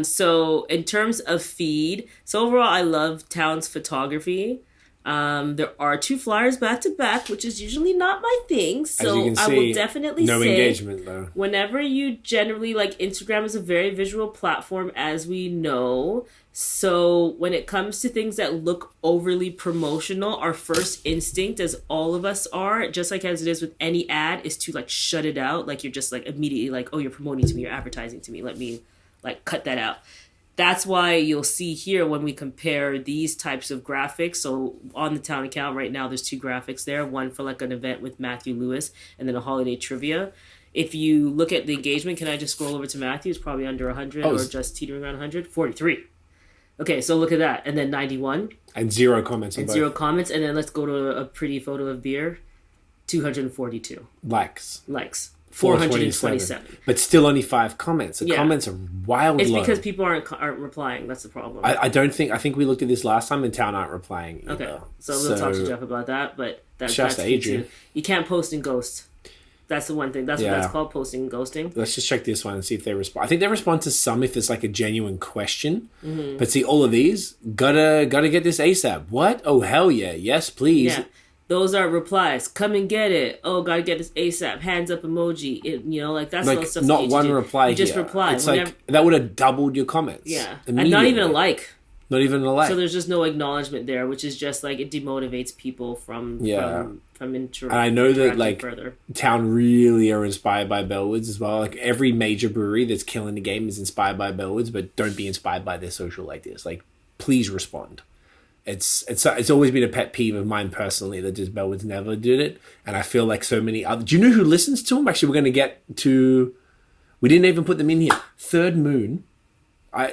So in terms of feed, so overall, I love Town's photography. There are 2 flyers back to back, which is usually not my thing. So I will definitely say, engagement though. Whenever you generally, like, Instagram is a very visual platform, as we know. So when it comes to things that look overly promotional, our first instinct, as all of us are, just like as it is with any ad, is to, like, shut it out. Like, you're just, like, immediately like, oh, you're promoting to me, you're advertising to me, let me, like, cut that out. That's why you'll see here when we compare these types of graphics. So on the Town account right now, there's 2 graphics there. One for, like, an event with Matthew Lewis, and then a holiday trivia. If you look at the engagement, can I just scroll over to Matthew? It's probably under 100 or just teetering around 100. 43. Okay, so look at that. And then 91. And 0 comments on and both. 0 comments. And then let's go to a pretty photo of beer. 242. Likes. 427. But still only 5 comments. The comments are wildly It's low. because people aren't replying. That's the problem. I think we looked at this last time and Town aren't replying either. Okay, so we'll talk to Jeff about that. But that's Adrian. You can't post and ghost. That's the one thing. That's what that's called, posting and ghosting. Let's just check this one and see if they respond. I think they respond to some if it's like a genuine question. Mm-hmm. But see, all of these, gotta get this ASAP. What? Oh, hell yeah. Yes, please. Yeah. Those are replies. Come and get it. Oh, gotta get this ASAP. Hands up emoji. That's like, stuff. not one reply. You just reply. It's like that would have doubled your comments. Yeah, and not even a like. Not even a like. So there's just no acknowledgement there, which is just like it demotivates people from interacting. And I know that, like, further. Town really are inspired by Bellwoods as well. Like, every major brewery that's killing the game is inspired by Bellwoods, but don't be inspired by their social like this. Like, please respond. It's always been a pet peeve of mine personally that just Bellwoods never did it, and I feel like so many other. Do you know who listens to them? Actually, we're going to get to We didn't even put them in here. Third Moon.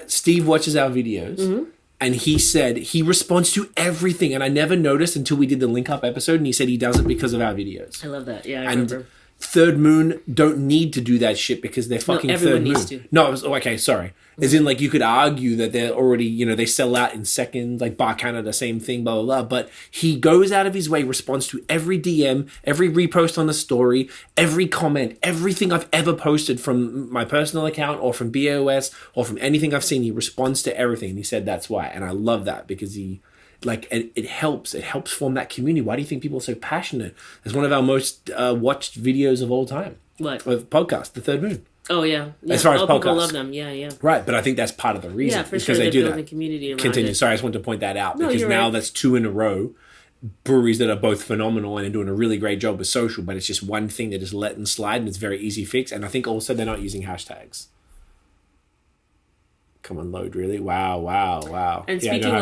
Steve watches our videos, and he said he responds to everything. And I never noticed until we did the link up episode, and he said he does it because of our videos. I love that. Yeah, I remember. Third Moon don't need to do that shit because they're fucking Third Moon. Needs to. No, okay, sorry. As in, like, you could argue that they're already, they sell out in seconds, like Bar Canada, same thing, blah, blah, blah. But he goes out of his way, responds to every DM, every repost on the story, every comment, everything I've ever posted from my personal account or from BAOS or from anything I've seen. He responds to everything. And he said that's why. And I love that because it helps form that community. Why do you think people are so passionate? It's one of our most watched videos of all time. What? Of podcast, The Third Moon. Oh, yeah. As far as podcasts. People love them. Yeah. Right, but I think that's part of the reason. Yeah, for sure. They're building community around Continue. it. Sorry, I just wanted to point that out. No, because now right. That's 2 in a row. Breweries that are both phenomenal and are doing a really great job with social, but it's just one thing that is letting slide and it's very easy fix. And I think also they're not using hashtags. Come on, load, really? Wow. And speaking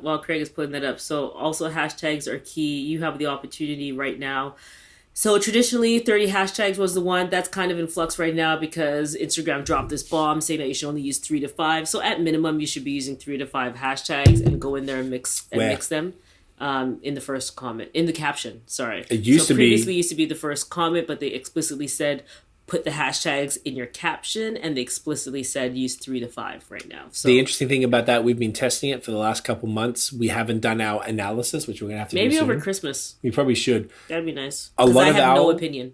while Craig is putting that up, so also hashtags are key. You have the opportunity right now. So traditionally, 30 hashtags was the one. That's kind of in flux right now because Instagram dropped this bomb saying that you should only use 3 to 5. So at minimum, you should be using 3 to 5 hashtags and go in there and mix them in the first comment, in the caption. Sorry, previously used to be the first comment, but they explicitly said put the hashtags in your caption, and they explicitly said use 3 to 5 right now. So the interesting thing about that, we've been testing it for the last couple months. We haven't done our analysis, which we're going to have to do maybe soon. over Christmas. We probably should. That'd be nice. Because I have no opinion.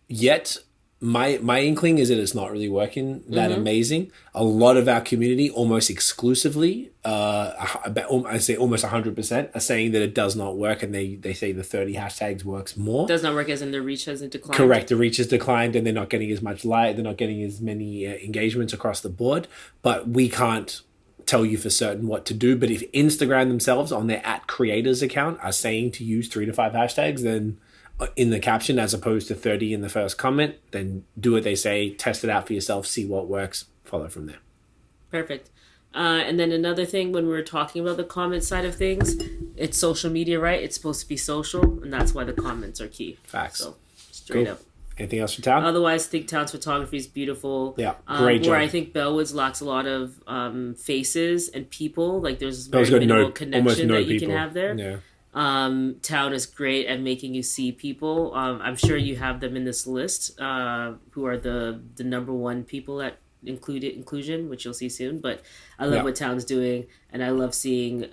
Yet, my inkling is that it's not really working that amazing. A lot of our community, almost exclusively, I say almost 100%, are saying that it does not work, and they say the 30 hashtags works more. Does not work as in the reach has declined. Correct, the reach has declined, and they're not getting as much light. They're not getting as many engagements across the board. But we can't tell you for certain what to do. But if Instagram themselves on their @creators account are saying to use 3 to 5 hashtags, then in the caption as opposed to 30 in the first comment, then do what they say, test it out for yourself, see what works, follow from there. Perfect. And then another thing, when we were talking about the comment side of things, it's social media, right? It's supposed to be social, and that's why the comments are key. Facts. So straight up. Anything else for Town? Otherwise, I think Town's photography is beautiful. Yeah, great job. Where I think Bellwoods lacks a lot of faces and people. Like there's very minimal connection that you can have there. Yeah. Town is great at making you see people. I'm sure you have them in this list, who are the number one people at inclusion, which you'll see soon. But I love what Town's doing, and I love seeing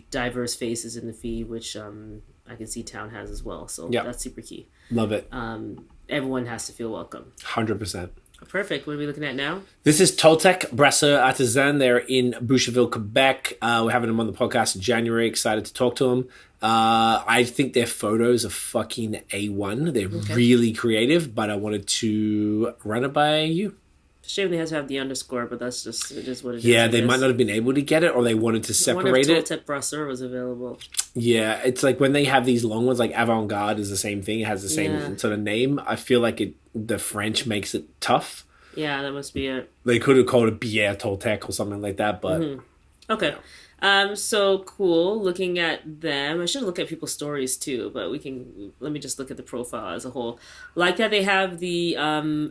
diverse faces in the feed, which I can see Town has as well. So that's super key. Love it. Everyone has to feel welcome. 100%. Perfect. What are we looking at now? This is Toltec, Brasserie Artisan. They're in Boucherville, Quebec. We're having them on the podcast in January. Excited to talk to them. I think their photos are fucking A1. They're really creative, but I wanted to run it by you. Shame they have to have the underscore, but that's just it is what it is. Yeah, they might not have been able to get it, or they wanted to separate it. Wonder if Toltec Brasserie was available. Yeah, it's like when they have these long ones, like Avant-Garde is the same thing. It has the same sort of name. I feel like the French makes it tough. Yeah, that must be it. They could have called it Bière Toltec or something like that, but... Okay. So cool. Looking at them, I should look at people's stories too, but let me just look at the profile as a whole. Like that they have the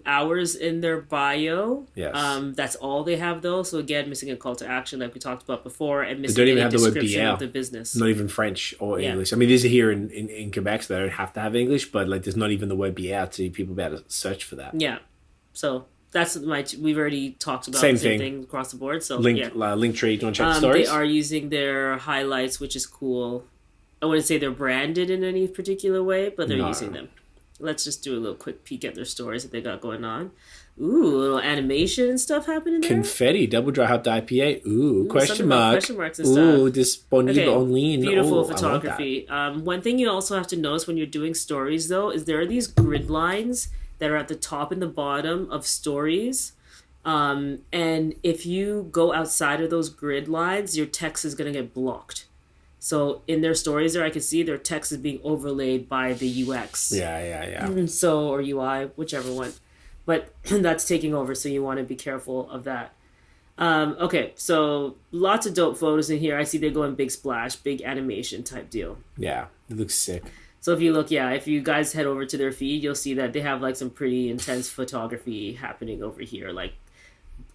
hours in their bio. Yes. That's all they have though. So again, missing a call to action like we talked about before, and missing they don't even have description the word BL. of the business. Not even French or English. I mean, these are here in Quebec, so they don't have to have English, but like there's not even the word BL to people be able to search for that. Yeah. So that's we've already talked about same the same thing thing across the board. So link tree. Do you want to check the stories? They are using their highlights, which is cool. I wouldn't say they're branded in any particular way, but they're using them. Let's just do a little quick peek at their stories that they got going on. Ooh, a little animation and stuff happening there. Confetti, double dry hopped IPA. Ooh, question marks and stuff. Ooh, disponible online. Beautiful photography. One thing you also have to notice when you're doing stories, though, is there are these grid lines that are at the top and the bottom of stories. And if you go outside of those grid lines, your text is going to get blocked. So in their stories there, I can see their text is being overlaid by the UX. Yeah. So, or UI, whichever one. But that's taking over, so you want to be careful of that. Okay, so lots of dope photos in here. I see they're going big splash, big animation type deal. Yeah, it looks sick. So if you look, if you guys head over to their feed, you'll see that they have like some pretty intense photography happening over here, like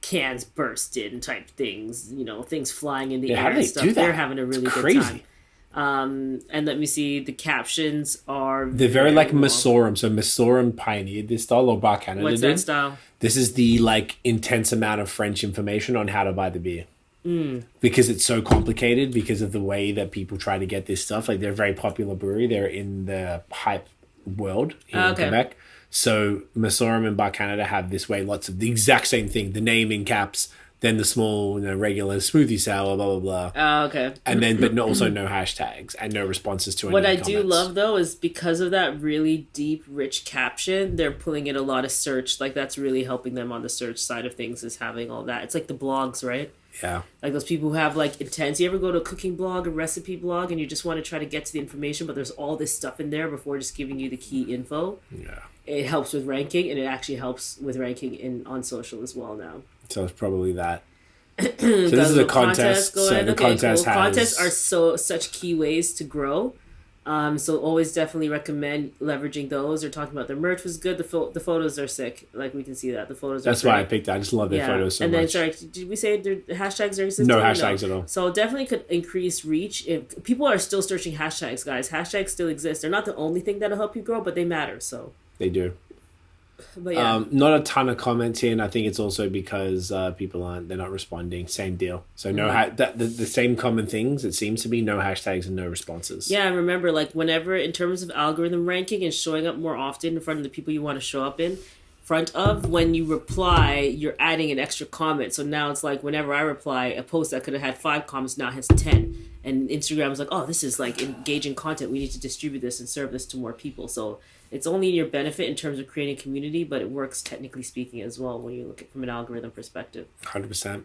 cans bursting type things, things flying in the air and stuff. They're having a really good time. And let me see, the captions are... They're very like Masorum. So Masorum pioneered this style, or Bar Canada What's that style? This is the like intense amount of French information on how to buy the beer. Because it's so complicated because of the way that people try to get this stuff. Like, they're a very popular brewery. They're in the hype world here in Quebec. So Masorum and Bar Canada have this way, lots of the exact same thing. The name in caps, then the small, regular smoothie sour, blah, blah, blah. And then, but also no hashtags and no responses to any comments. What I do love, though, is because of that really deep, rich caption, they're pulling in a lot of search. Like, that's really helping them on the search side of things, is having all that. It's like the blogs, right? Yeah. Like those people who have like intense. You ever go to a cooking blog, a recipe blog, and you just want to try to get to the information, but there's all this stuff in there before just giving you the key info. Yeah. It helps with ranking, and it actually helps with ranking on social as well now. So it's probably that. So this is a contest. So the contest has... Contests are such key ways to grow. So always definitely recommend leveraging those. They're talking about their merch was good. The photos are sick. Like, we can see that. The photos are That's why I picked that. I just love their photos so much. And then, sorry, did we say their hashtags are existing? No hashtags at all. So definitely could increase reach. If people are still searching hashtags, guys. Hashtags still exist. They're not the only thing that'll help you grow, but they matter. So they do. But yeah. Not a ton of comments here, and I think it's also because they're not responding. Same deal. So the same common things, it seems to be no hashtags and no responses. Yeah, and remember, like, whenever, in terms of algorithm ranking and showing up more often in front of the people you want to show up in front of, when you reply, you're adding an extra comment. So now it's like, whenever I reply, a post that could have had 5 comments now has 10. And Instagram is like, oh, this is like engaging content. We need to distribute this and serve this to more people. So it's only in your benefit in terms of creating community, but it works technically speaking as well when you look at it from an algorithm perspective. 100%.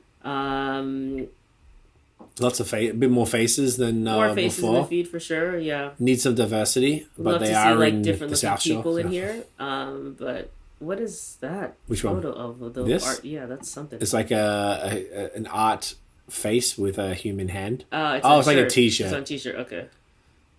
Lots of a bit more faces than more faces before. In the feed for sure. Yeah, need some diversity, but love they to are see, like, in different the South Shore. people in here. But what is that? Which photo one? Of the this? art? Yeah, that's something. It's like an art face with a human hand. It's like a t-shirt. It's on t-shirt.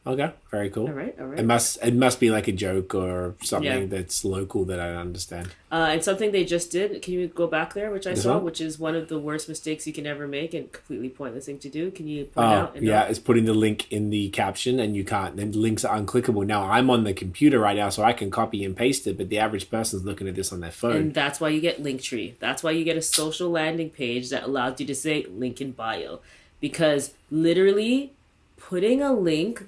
Okay, very cool. All right. It must be like a joke or something that's local that I don't understand. And something they just did. Can you go back there, which I This saw, one? which is one of the worst mistakes you can ever make and completely pointless thing to do. Can you point out? It's putting the link in the caption, and you can't. Then links are unclickable. Now I'm on the computer right now, so I can copy and paste it, but the average person's looking at this on their phone. And that's why you get Linktree. That's why you get a social landing page that allows you to say link in bio, because literally putting a link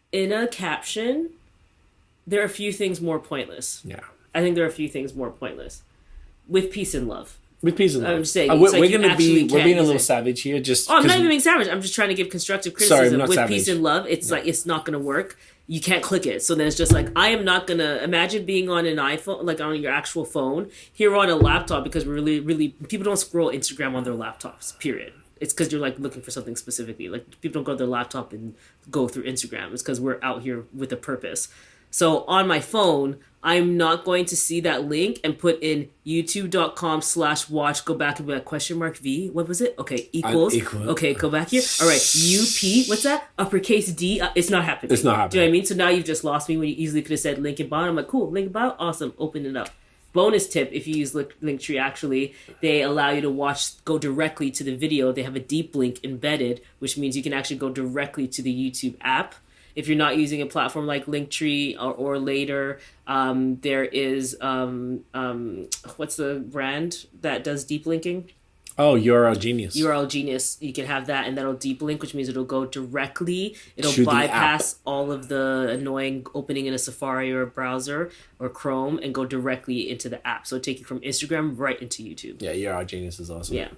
in a caption, there are a few things more pointless. Yeah. I think there are a few things more pointless. With peace and love. With peace and love. I'm saying, we're being a little savage here. I'm not even being savage. I'm just trying to give constructive criticism. With savage. Peace and love, it's like, it's not going to work. You can't click it. So then it's just like, I am not going to imagine being on an iPhone, like on your actual phone, here on a laptop, because really, people don't scroll Instagram on their laptops, period. It's because you're like looking for something specifically. Like, people don't go to their laptop and go through Instagram. It's because we're out here with a purpose. So on my phone, I'm not going to see that link and put in youtube.com/watch, go back and be like, $V. What was it? Okay, equals. Okay, go back here. All right, UP. What's that? Uppercase D. It's not happening. It's not happening. Do you know what I mean? So now you've just lost me when you easily could have said link in bio. I'm like, cool, link in bio. Awesome. Open it up. Bonus tip, if you use Linktree, actually, they allow you to go directly to the video. They have a deep link embedded, which means you can actually go directly to the YouTube app. If you're not using a platform like Linktree or later, there is, what's the brand that does deep linking? Oh, URL Genius. URL Genius. You can have that, and that'll deep link, which means it'll go directly. It'll bypass all of the annoying opening in a Safari or a browser or Chrome and go directly into the app. So it'll take you from Instagram right into YouTube. Yeah, URL Genius is awesome. Yeah.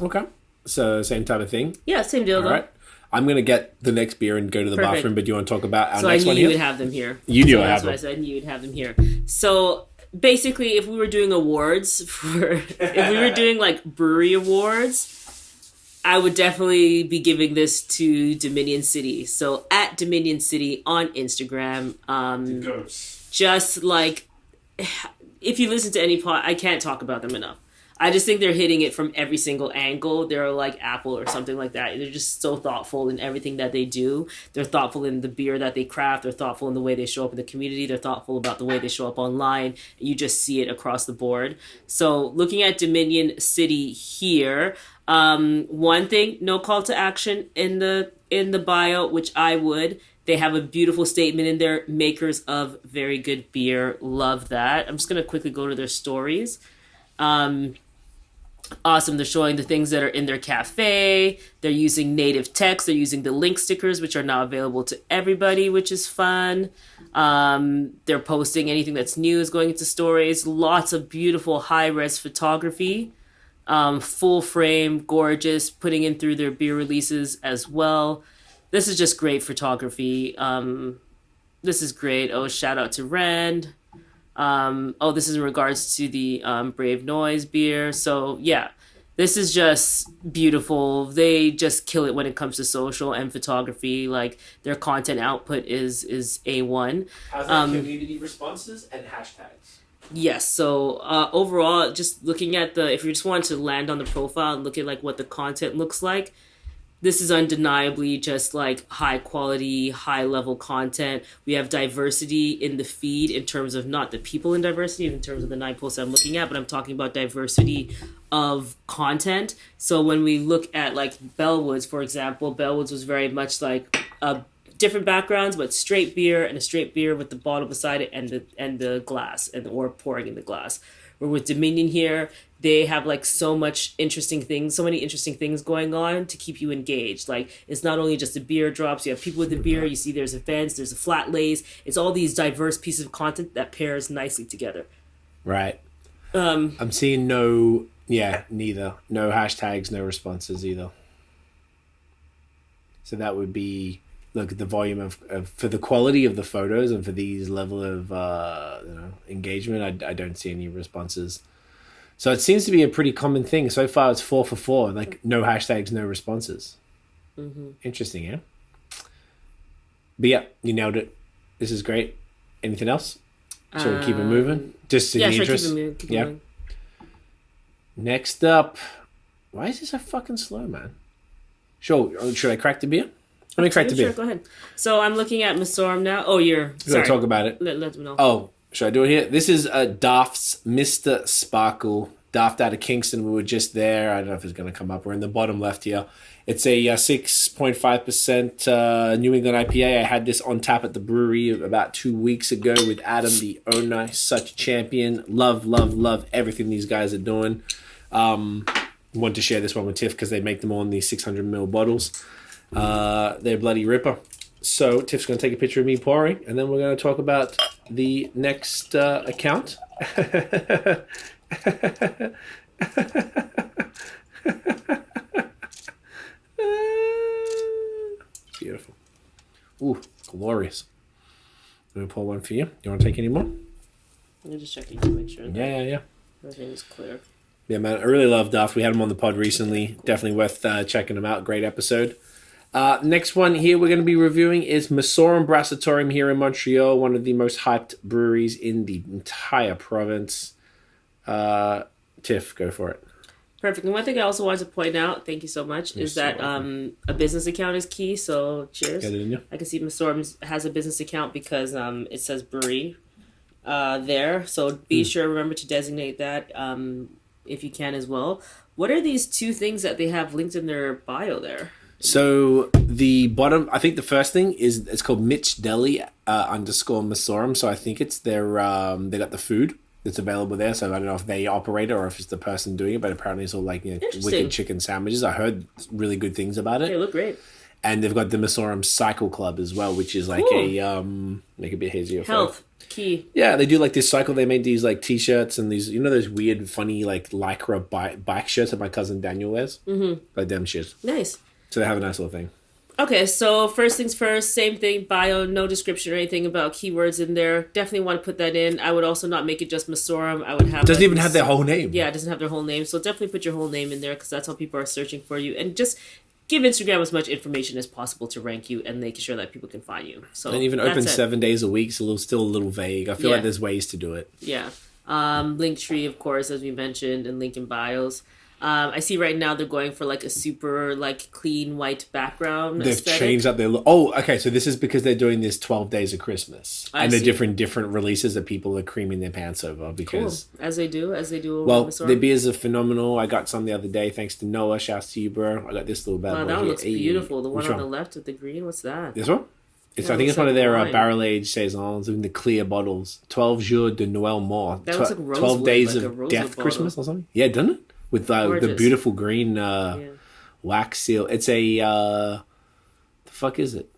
Okay. So same type of thing? Yeah, same deal, though. Right. I'm going to get the next beer and go to the bathroom, but do you want to talk about our next one here? So I knew you would have them here. You knew I have them. That's what I said. I knew you'd have them here. So basically, if we were doing awards if we were doing like brewery awards, I would definitely be giving this to Dominion City. So at Dominion City on Instagram, just like, if you listen to any pod, I can't talk about them enough. I just think they're hitting it from every single angle. They're like Apple or something like that. They're just so thoughtful in everything that they do. They're thoughtful in the beer that they craft. They're thoughtful in the way they show up in the community. They're thoughtful about the way they show up online. You just see it across the board. So looking at Dominion City here, one thing, no call to action in the bio, which I would. They have a beautiful statement in there, makers of very good beer. Love that. I'm just going to quickly go to their stories. Awesome. They're showing the things that are in their cafe. They're using native text. They're using the link stickers, which are now available to everybody, which is fun. They're posting anything that's new is going into stories. Lots of beautiful high-res photography. Full frame, gorgeous, putting in through their beer releases as well. This is just great photography. This is great. Oh, shout out to Rand. This is in regards to the Brave Noise beer. So yeah, this is just beautiful. They just kill it when it comes to social and photography. Like their content output is A1. How's that community responses and hashtags? Yes. So overall, just looking at if you just want to land on the profile and look at like what the content looks like, this is undeniably just like high quality, high level content. We have diversity in the feed in terms of not the people in diversity, in terms of the 9 posts I'm looking at, but I'm talking about diversity of content. So when we look at like Bellwoods, for example, Bellwoods was very much like different backgrounds, but straight beer and a straight beer with the bottle beside it and the glass or pouring in the glass. Where with Dominion here, they have like so many interesting things going on to keep you engaged. Like it's not only just the beer drops, you have people with the beer, you see there's events, there's a flat lays. It's all these diverse pieces of content that pairs nicely together. Right. I'm seeing neither. No hashtags, no responses either. So that would be, look at the volume of for the quality of the photos and for these level of engagement, I don't see any responses. So it seems to be a pretty common thing. So far it's 4 for 4, like no hashtags, no responses. Mm-hmm. Interesting, yeah? But yeah, you nailed it. This is great. Anything else? Shall we keep it moving? Just in the interest? Keep moving. Next up, why is this so fucking slow, man? Sure, should I crack the beer? Let me crack the beer. Sure, go ahead. So I'm looking at Masorum now. Oh, We're going to talk about it. Let them know. Oh, should I do it here? This is Daft's Mr. Sparkle. Daft out of Kingston. We were just there. I don't know if it's going to come up. We're in the bottom left here. It's a 6.5% New England IPA. I had this on tap at the brewery about 2 weeks ago with Adam, the owner. Such a champion. Love everything these guys are doing. Want to share this one with Tiff because they make them all in these 600 ml bottles. They're bloody ripper. So Tiff's going to take a picture of me pouring, and then we're going to talk about the next account. Beautiful. Ooh, glorious. I'm going to pour one for you. You want to take any more? Let me just check to make sure. Yeah. Everything is clear. Yeah, man. I really love Duff. We had him on the pod recently. Definitely worth checking him out. Great episode. Next one here we're going to be reviewing is Masorum Brassatorium here in Montreal, one of the most hyped breweries in the entire province. Tiff, go for it. Perfect. And one thing I also wanted to point out, thank you so much, is that a business account is key. So cheers. Get it in you. I can see Masorum has a business account because it says brewery there. So be sure, remember to designate that if you can as well. What are these 2 things that they have linked in their bio there? So the bottom, I think the first thing is it's called Mitch Deli _ Masorum. So I think it's their they got the food that's available there. So I don't know if they operate it or if it's the person doing it, but apparently it's all like wicked chicken sandwiches. I heard really good things about it. They look great. And they've got the Masorum Cycle Club as well, which is like a make it a bit hazier. Health key. Yeah, they do like this cycle. They made these like t-shirts and these, those weird, funny like lycra bike shirts that my cousin Daniel wears. Mm-hmm. Like them shit. Nice. So they have a nice little thing. Okay, so first things first, same thing, bio, no description or anything about keywords in there. Definitely want to put that in. I would also not make it just Masorum. I would have... Doesn't even have their whole name. Yeah, it doesn't have their whole name. So definitely put your whole name in there because that's how people are searching for you. And just give Instagram as much information as possible to rank you and making sure that people can find you. So and even open 7 days a week, so still a little vague. I feel like there's ways to do it. Yeah. Linktree, of course, as we mentioned, and link in bios. I see right now they're going for like a super like clean white background. They've aesthetic. changed up their look. Oh, okay. So this is because they're doing this 12 Days of Christmas, and the different releases that people are creaming their pants over because as they do. Well, the beers are phenomenal. I got some the other day thanks to Noah. Shouts to you, bro. I got this little bad boy that one here. looks beautiful. The one on the left with the green. What's that? This one. I think it's one of their barrel aged saisons in the clear bottles. 12 Jours de Noël Mort. That looks like rosewood, 12 Days like of Death bottle. Christmas or something. Yeah, doesn't it? With the beautiful green wax seal. It's a... the fuck is it?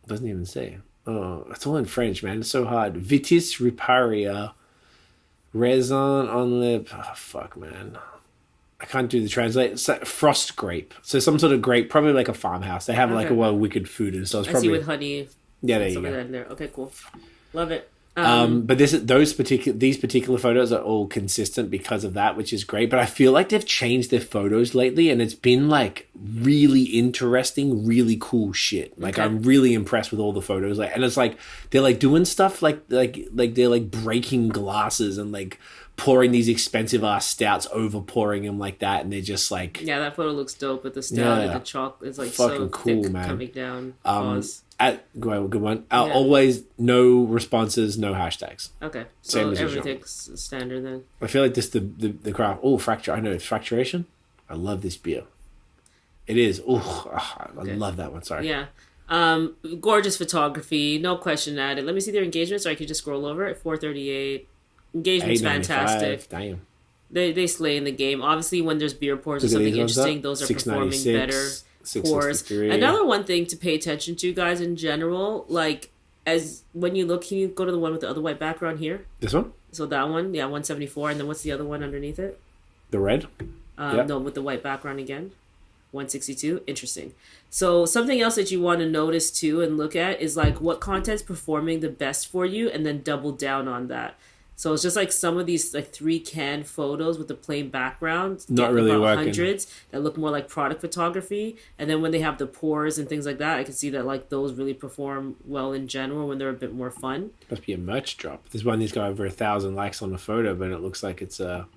Doesn't even say. Oh, it's all in French, man. It's so hard. Vitis riparia. Raisin on lip. Oh, fuck, man. I can't do the translate. It's like frost grape. So some sort of grape, probably like a farmhouse. They have like a wicked food, and so it's probably... I see with honey. Yeah, there you go. In there. Okay, cool. Love it. But these particular photos are all consistent because of that, which is great. But I feel like they've changed their photos lately, and it's been like really interesting, really cool shit. Like I'm really impressed with all the photos. Like, and it's like they're like doing stuff like they're like breaking glasses and like pouring these expensive ass stouts over pouring them like that, and they're just like that photo looks dope with the stout and the chocolate. It's like fucking so cool, thick man. Coming down. Good one. Always no responses, no hashtags. Okay, Same so as everything's standard then. I feel like this the craft. Oh, fracture. I know it's fracturation. I love this beer. It is. I love that one. Sorry. Yeah. Gorgeous photography, no question at it. Let me see their engagement, so I can just scroll over it. 438. Engagement's fantastic. Damn. They slay in the game. Obviously, when there's beer pours or something interesting, those are performing better. Pours. Another one thing to pay attention to, guys, in general, like as when you look, can you go to the one with the other white background here? This one? So that one, 174, and then what's the other one underneath it? The red? No, with the white background again. 162. Interesting. So something else that you want to notice too and look at is like what content's performing the best for you, and then double down on that. So it's just like some of these like 3 can photos with the plain background, not really working. Hundreds that look more like product photography, and then when they have the pours and things like that, I can see that like those really perform well in general when they're a bit more fun. Must be a merch drop. There's one that's got over 1,000 likes on the photo, but it looks like it's a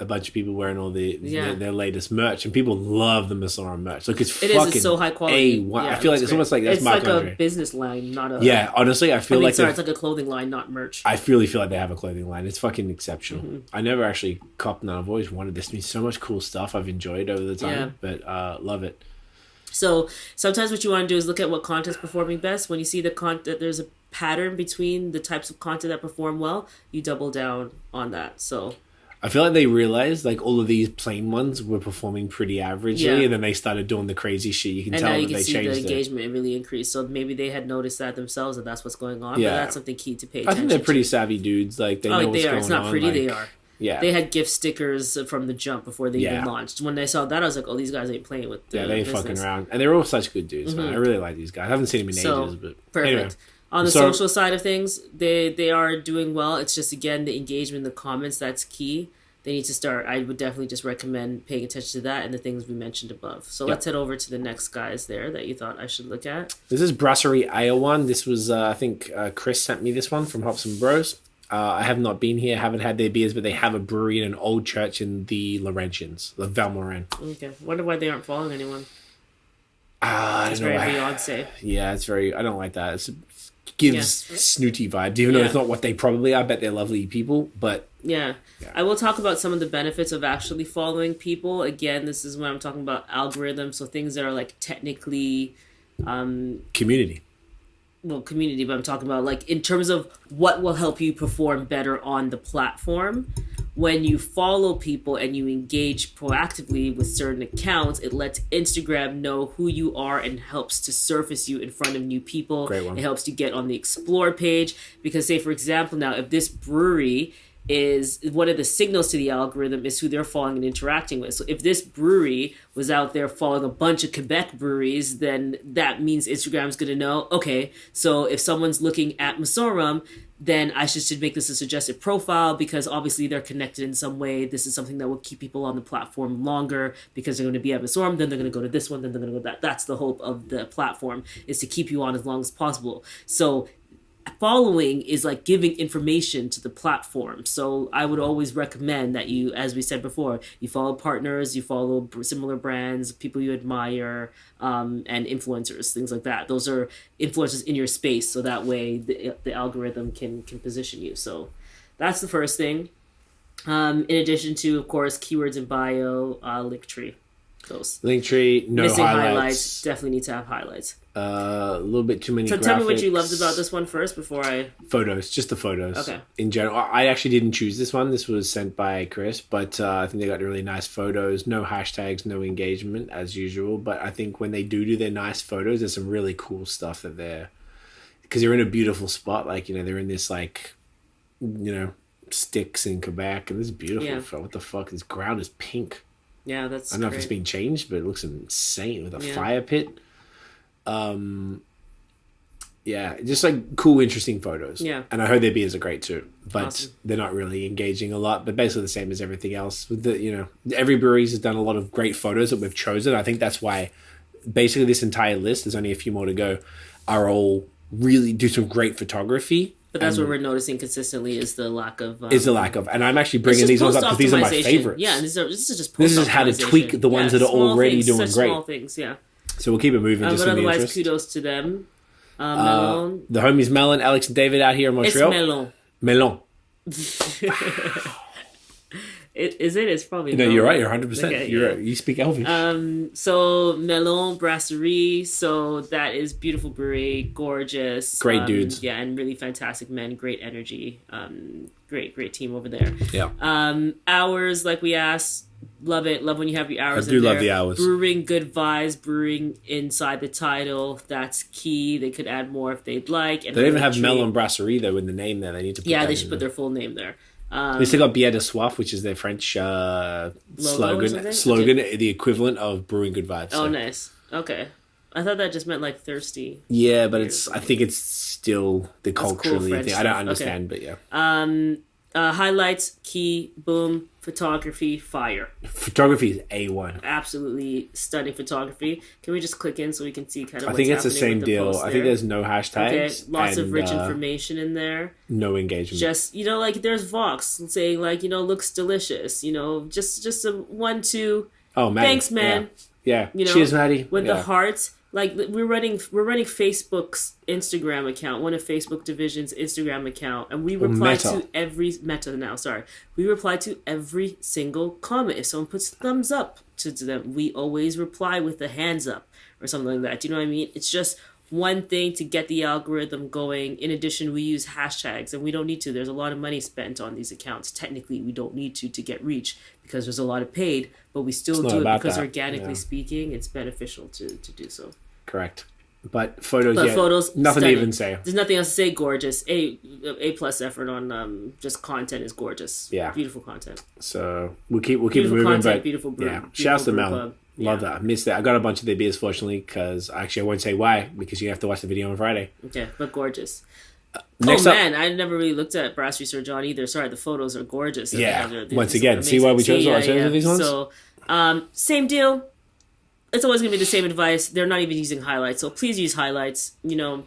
bunch of people wearing all their latest merch, and people love the Masoran merch. Look, it's so high quality. A1. I feel like it's almost like that's Marc Andre. A business line, not a. Yeah, honestly, it's like a clothing line, not merch. I really feel like they have a clothing line. It's fucking exceptional. Mm-hmm. I never actually copped none. I've always wanted this to be so much cool stuff I've enjoyed over the time, but love it. So sometimes what you want to do is look at what content's performing best. When you see the content, there's a pattern between the types of content that perform well, you double down on that. So. I feel like they realized like all of these plain ones were performing pretty averagely, and then they started doing the crazy shit. You can tell that they changed it. And now you can see the engagement really increased. So maybe they had noticed that themselves, and that's what's going on. Yeah. But that's something key to pay attention to. I think they're pretty savvy dudes. Like they know what's going on. It's not pretty. Like, they are. Yeah. They had gift stickers from the jump before they even launched. When they saw that, I was like, oh, these guys ain't playing with the they ain't fucking around. And they're all such good dudes, man. I really like these guys. I haven't seen them in ages, but perfect. Anyway. On the social side of things, they are doing well. It's just, again, the engagement, the comments, that's key. They need to start. I would definitely just recommend paying attention to that and the things we mentioned above. So let's head over to the next guys there that you thought I should look at. This is Brasserie Silo. This was, I think, Chris sent me this one from Hops and Bros. I have not been here, haven't had their beers, but they have a brewery in an old church in the Laurentians, the Valmorin. Okay. Wonder why they aren't following anyone. It's very Beyonce. Yeah, it's very... I don't like that. It gives snooty vibes, even though it's not what they probably are. I bet they're lovely people, but... Yeah. I will talk about some of the benefits of actually following people. Again, this is when I'm talking about algorithms, so things that are like technically community, but I'm talking about like in terms of what will help you perform better on the platform. When you follow people and you engage proactively with certain accounts, it lets Instagram know who you are and helps to surface you in front of new people. Great one. It helps you get on the explore page because, say for example, now if this brewery is one of the signals to the algorithm is who they're following and interacting with. So if this brewery was out there following a bunch of Quebec breweries, then that means Instagram's going to know, okay, so if someone's looking at Masoram, then I should make this a suggested profile because obviously they're connected in some way. This is something that will keep people on the platform longer because they're going to be at Masoram, then they're going to go to this one, then they're going to go to that. That's the hope of the platform, is to keep you on as long as possible. So following is like giving information to the platform. So I would always recommend that you, as we said before, you follow partners, you follow similar brands, people you admire, and influencers, things like that. Those are influencers in your space, so that way the algorithm can position you. So that's the first thing. In addition to, of course, keywords in bio, Linktree. Those Linktree, no missing highlights. Definitely need to have highlights. A little bit too many graphics. Tell me what you loved about this one first before I... Photos, just the photos. Okay. In general, I actually didn't choose this one. This was sent by Chris, but I think they got really nice photos. No hashtags, no engagement as usual. But I think when they do their nice photos, there's some really cool stuff that they're... Because they're in a beautiful spot. Like, they're in this, like, sticks in Quebec. And this is beautiful. Yeah. What the fuck? This ground is pink. Yeah, that's I don't know great. if it's been changed, but it looks insane with a fire pit. Yeah, just like cool, interesting photos. Yeah. And I heard their beers are great too, but Awesome. they're not really engaging a lot, but basically the same as everything else. With the, every breweries has done a lot of great photos that we've chosen. I think that's why basically this entire list, there's only a few more to go, are all really do some great photography. But that's what we're noticing consistently is the lack of... And I'm actually bringing these ones up because these are my favorites. Yeah, this is just this is how to tweak the ones that are already things, doing such great. Small things, yeah. So we'll keep it moving. Just but in the otherwise, interest. kudos to them. Melon. The homies Melon, Alex and David out here in Montreal. It's Melon. Melon. Is it? It's probably No, Melon. you're right. You're 100%. Okay, you're yeah. right. You speak Elvish. So Melon Brasserie. So that is beautiful brewery, gorgeous, Great dudes. Yeah, and really fantastic men. Great energy. Great team over there. Yeah. Hours, like we asked, love it. Love when you have your hours. I do in love there. the hours. Brewing good vibes. Brewing inside the title. That's key. They could add more if they'd like. And They don't even have Melon Brasserie though in the name there. They need to. Put Yeah, that they in should there. put their full name there. They still got Bière de Soif, which is their French slogan. Okay. The equivalent of brewing good vibes. Oh, So. nice. Okay. I thought that just meant like thirsty. Yeah, but I think it's still the cool culturally French thing. I don't stuff. understand, but yeah. Highlights, key, boom, photography, fire. Photography is A1. Absolutely stunning photography. Can we just click in so we can see kind of I what's think it's the happening same with the deal. post I think there? there's no hashtags. Okay, lots of and, rich information in there. No engagement. Just, like there's Vox saying like, looks delicious, just a 1, 2. Oh, man. Thanks, man. Yeah. Cheers, Maddie. With the hearts. Like we're running Facebook's Instagram account, one of Facebook Division's Instagram account, and we reply to every Meta now. Sorry, we reply to every single comment. If someone puts thumbs up to them, we always reply with the hands up or something like that. Do you know what I mean? It's just one thing to get the algorithm going. In addition, we use hashtags, and we don't need to. There's a lot of money spent on these accounts. Technically, we don't need to get reach because there's a lot of paid, but we still do it because organically speaking, it's beneficial to do so. Correct. But photos, nothing stunning. to even say. There's nothing else to say. Gorgeous. A plus effort on just content is gorgeous. Yeah, beautiful content. So we'll keep it beautiful moving. Content, but beautiful brew. Yeah, shouts to Mel. Love that. I missed that. I got a bunch of their beers, fortunately, because I won't say why, because you have to watch the video on Friday. Okay, but gorgeous. Next man, I never really looked at Brasserie Silo either. Sorry, the photos are gorgeous. Yeah, once again, see why we chose these ones? So, same deal. It's always going to be the same advice. They're not even using highlights, so please use highlights.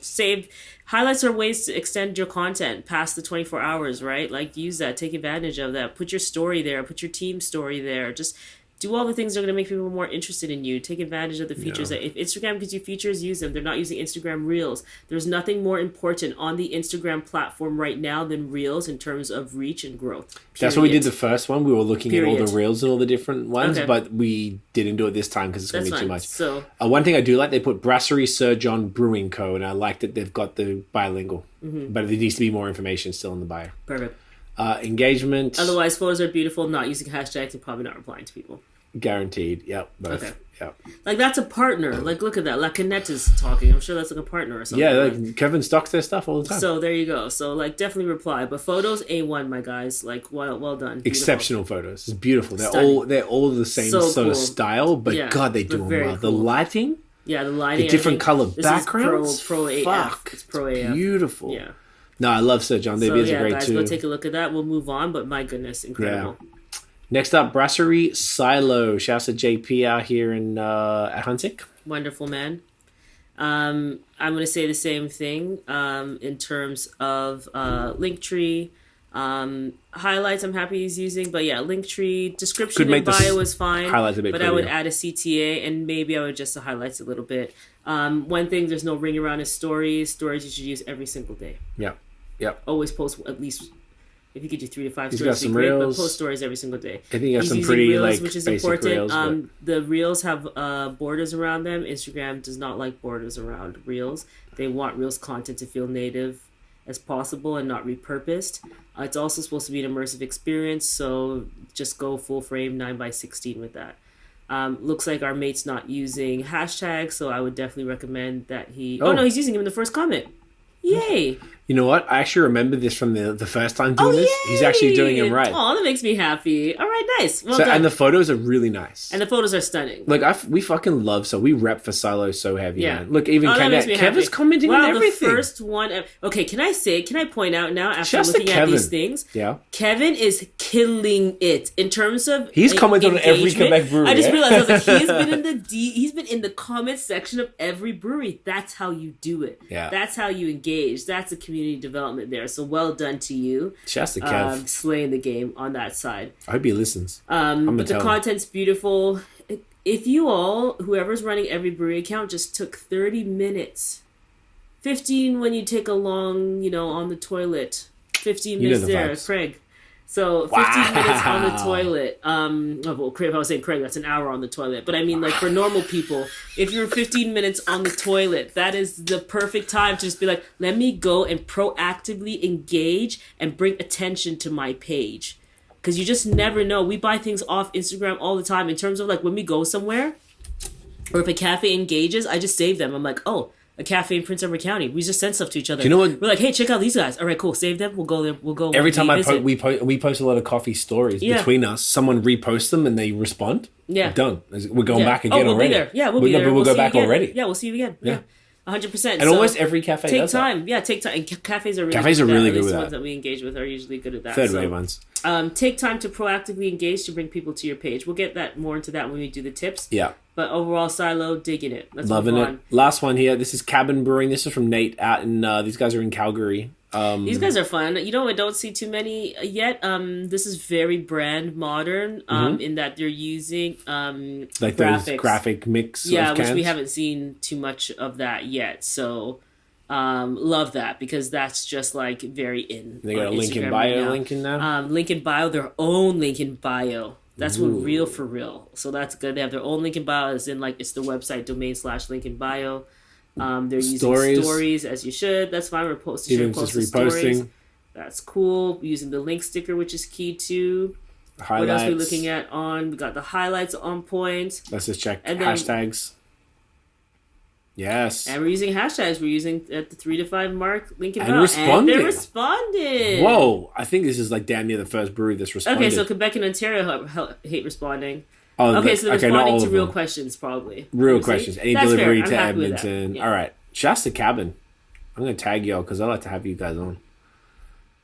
Save highlights are ways to extend your content past the 24 hours, right? Like use that, take advantage of that. Put your story there, put your team story there. Just do all the things that are going to make people more interested in you. Take advantage of the features. If Instagram gives you features, use them. They're not using Instagram Reels. There's nothing more important on the Instagram platform right now than Reels in terms of reach and growth. Period. That's what we did the first one. We were looking at all the Reels and all the different ones, but we didn't do it this time because it's going to be too much. So one thing I do like, they put Brasserie Silo Brewing Co. and I like that they've got the bilingual, but there needs to be more information still in the bio. Perfect. Engagement. Otherwise, photos are beautiful. Not using hashtags and probably not replying to people. Guaranteed. Yep. Both. Okay. Yep. Like that's a partner. Like look at that. La Canette is talking. I'm sure that's like a partner or something. Yeah, like Kevin stocks their stuff all the time. So there you go. So like definitely reply. But photos A1, my guys. Like well done. Beautiful. Exceptional photos. It's beautiful. They're all the same sort of style, but God, they do them well. Cool. The lighting. Yeah, the lighting. The different color backgrounds. Pro AF. Fuck. It's pro AF. Beautiful. Yeah. No, I love Sir John. Their beers are great guys, too. Go take a look at that. We'll move on, but my goodness, incredible. Yeah. Next up, Brasserie Silo. Shouts to JP out here in at Huntsick. Wonderful, man. I'm going to say the same thing in terms of Linktree. Highlights I'm happy he's using, but yeah, Linktree description and bio is fine. Highlights a bit but prettier. I would add a CTA and maybe I would adjust the highlights a little bit. One thing there's no ring around is stories. Stories you should use every single day. Yeah. Always post at least. If you could do 3 to 5 He's stories, got some great, reels. But post stories every single day. I think he has He's some using pretty reels, like which is basic important. reels. The reels have borders around them. Instagram does not like borders around reels. They want reels content to feel native as possible and not repurposed. It's also supposed to be an immersive experience, so just go full frame 9:16 with that. Looks like our mate's not using hashtags, so I would definitely recommend that he... Oh, no, he's using him in the first comment. Yay! You know what? I actually remember this from the first time doing this. He's actually doing it right. Oh, that makes me happy. All right, nice. Well done. And the photos are really nice. And the photos are stunning. Look, we fucking love we rep for Silo so heavy, man. Look, even Kevin's commenting on everything. The first one. Okay, can I point out now after looking at these things? Yeah. Kevin is killing it in terms of he's commented on every Quebec brewery. I just realized he's been in the comments section of every brewery. That's how you do it. Yeah. That's how you engage. That's a community development there. So well done to you. Shouts to Kev. Slaying the game on that side. I hope he listens. But the content's beautiful. If you all, whoever's running every brewery account, just took 30 minutes, 15 when you take a long, on the toilet, 15 minutes there, Craig. So 15 minutes on the toilet. Craig, if I was saying Craig, that's an hour on the toilet. But I mean, like for normal people, if you're 15 minutes on the toilet, that is the perfect time to just be like, let me go and proactively engage and bring attention to my page. Because you just never know. We buy things off Instagram all the time in terms of like when we go somewhere or if a cafe engages, I just save them. I'm like, oh, a cafe in Prince Edward County. We just send stuff to each other. Do you know what? We're like, hey, check out these guys. All right, cool. Save them. We'll go there. We'll go. Every time we post a lot of coffee stories between us. Someone reposts them and they respond. Yeah, we're done. We're going back again we'll already. Be there. Yeah, we'll be there. We'll go back already. Yeah, we'll see you again. Yeah. 100%. And almost every cafe take does time. that. Yeah, take time. And cafes are really good with the that. ones that we engage with are usually good at that. Third wave ones. Take time to proactively engage to bring people to your page. We'll get more into that when we do the tips. Yeah. But overall, Silo, digging it. Let's Loving move it. on. Last one here. This is Cabin Brewing. This is from Nate out in. These guys are in Calgary. These guys are fun. I don't see too many yet. This is very brand modern in that they're using like graphics. Those graphic mix. Yeah, of cans. which we haven't seen too much of that yet. So love that because that's just like very in. They got a link in bio link in now. Link in bio, their own link in bio. That's what real for real. So that's good. They have their own link in bio, as in like it's the website domain / link in bio. They're using stories as you should. That's fine. We're posting stories. That's cool. Using the link sticker, which is key too. Highlights. What else are we looking at on? We got the highlights on point. Let's just check hashtags. Yes. And we're using hashtags. We're using at the 3 to 5 mark, link in bio. And they're responding. Whoa. I think this is like damn near the first brewery that's responded. Okay, so Quebec and Ontario hate responding. Oh, okay, so they're responding to real questions, probably. Real questions. Any That's delivery fair. to Edmonton. Yeah. All right. Shouts to Cabin. I'm going to tag y'all because I like to have you guys on.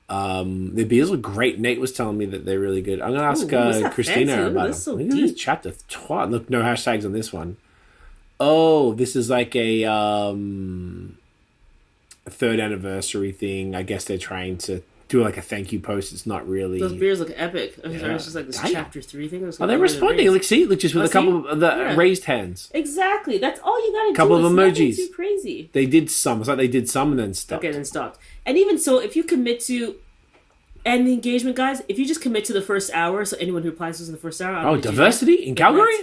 The beers look great. Nate was telling me that they're really good. I'm going to ask Christina about them. So look at this chapter. Look, no hashtags on this one. Oh, this is like a third anniversary thing. I guess they're trying to do like a thank you post. It's not really. Those beers look epic. It's just like this chapter 3 thing. Oh, they're responding. Look, see, look, just with a couple of the raised hands. Exactly. That's all you got to do. Couple of emojis. Too crazy. They did some. It's like they did some and then stopped. Okay, then stopped. And even so, if you commit to end the engagement, guys, if you just commit to the first hour, so anyone who replies to us in the first hour. Oh, diversity in Calgary?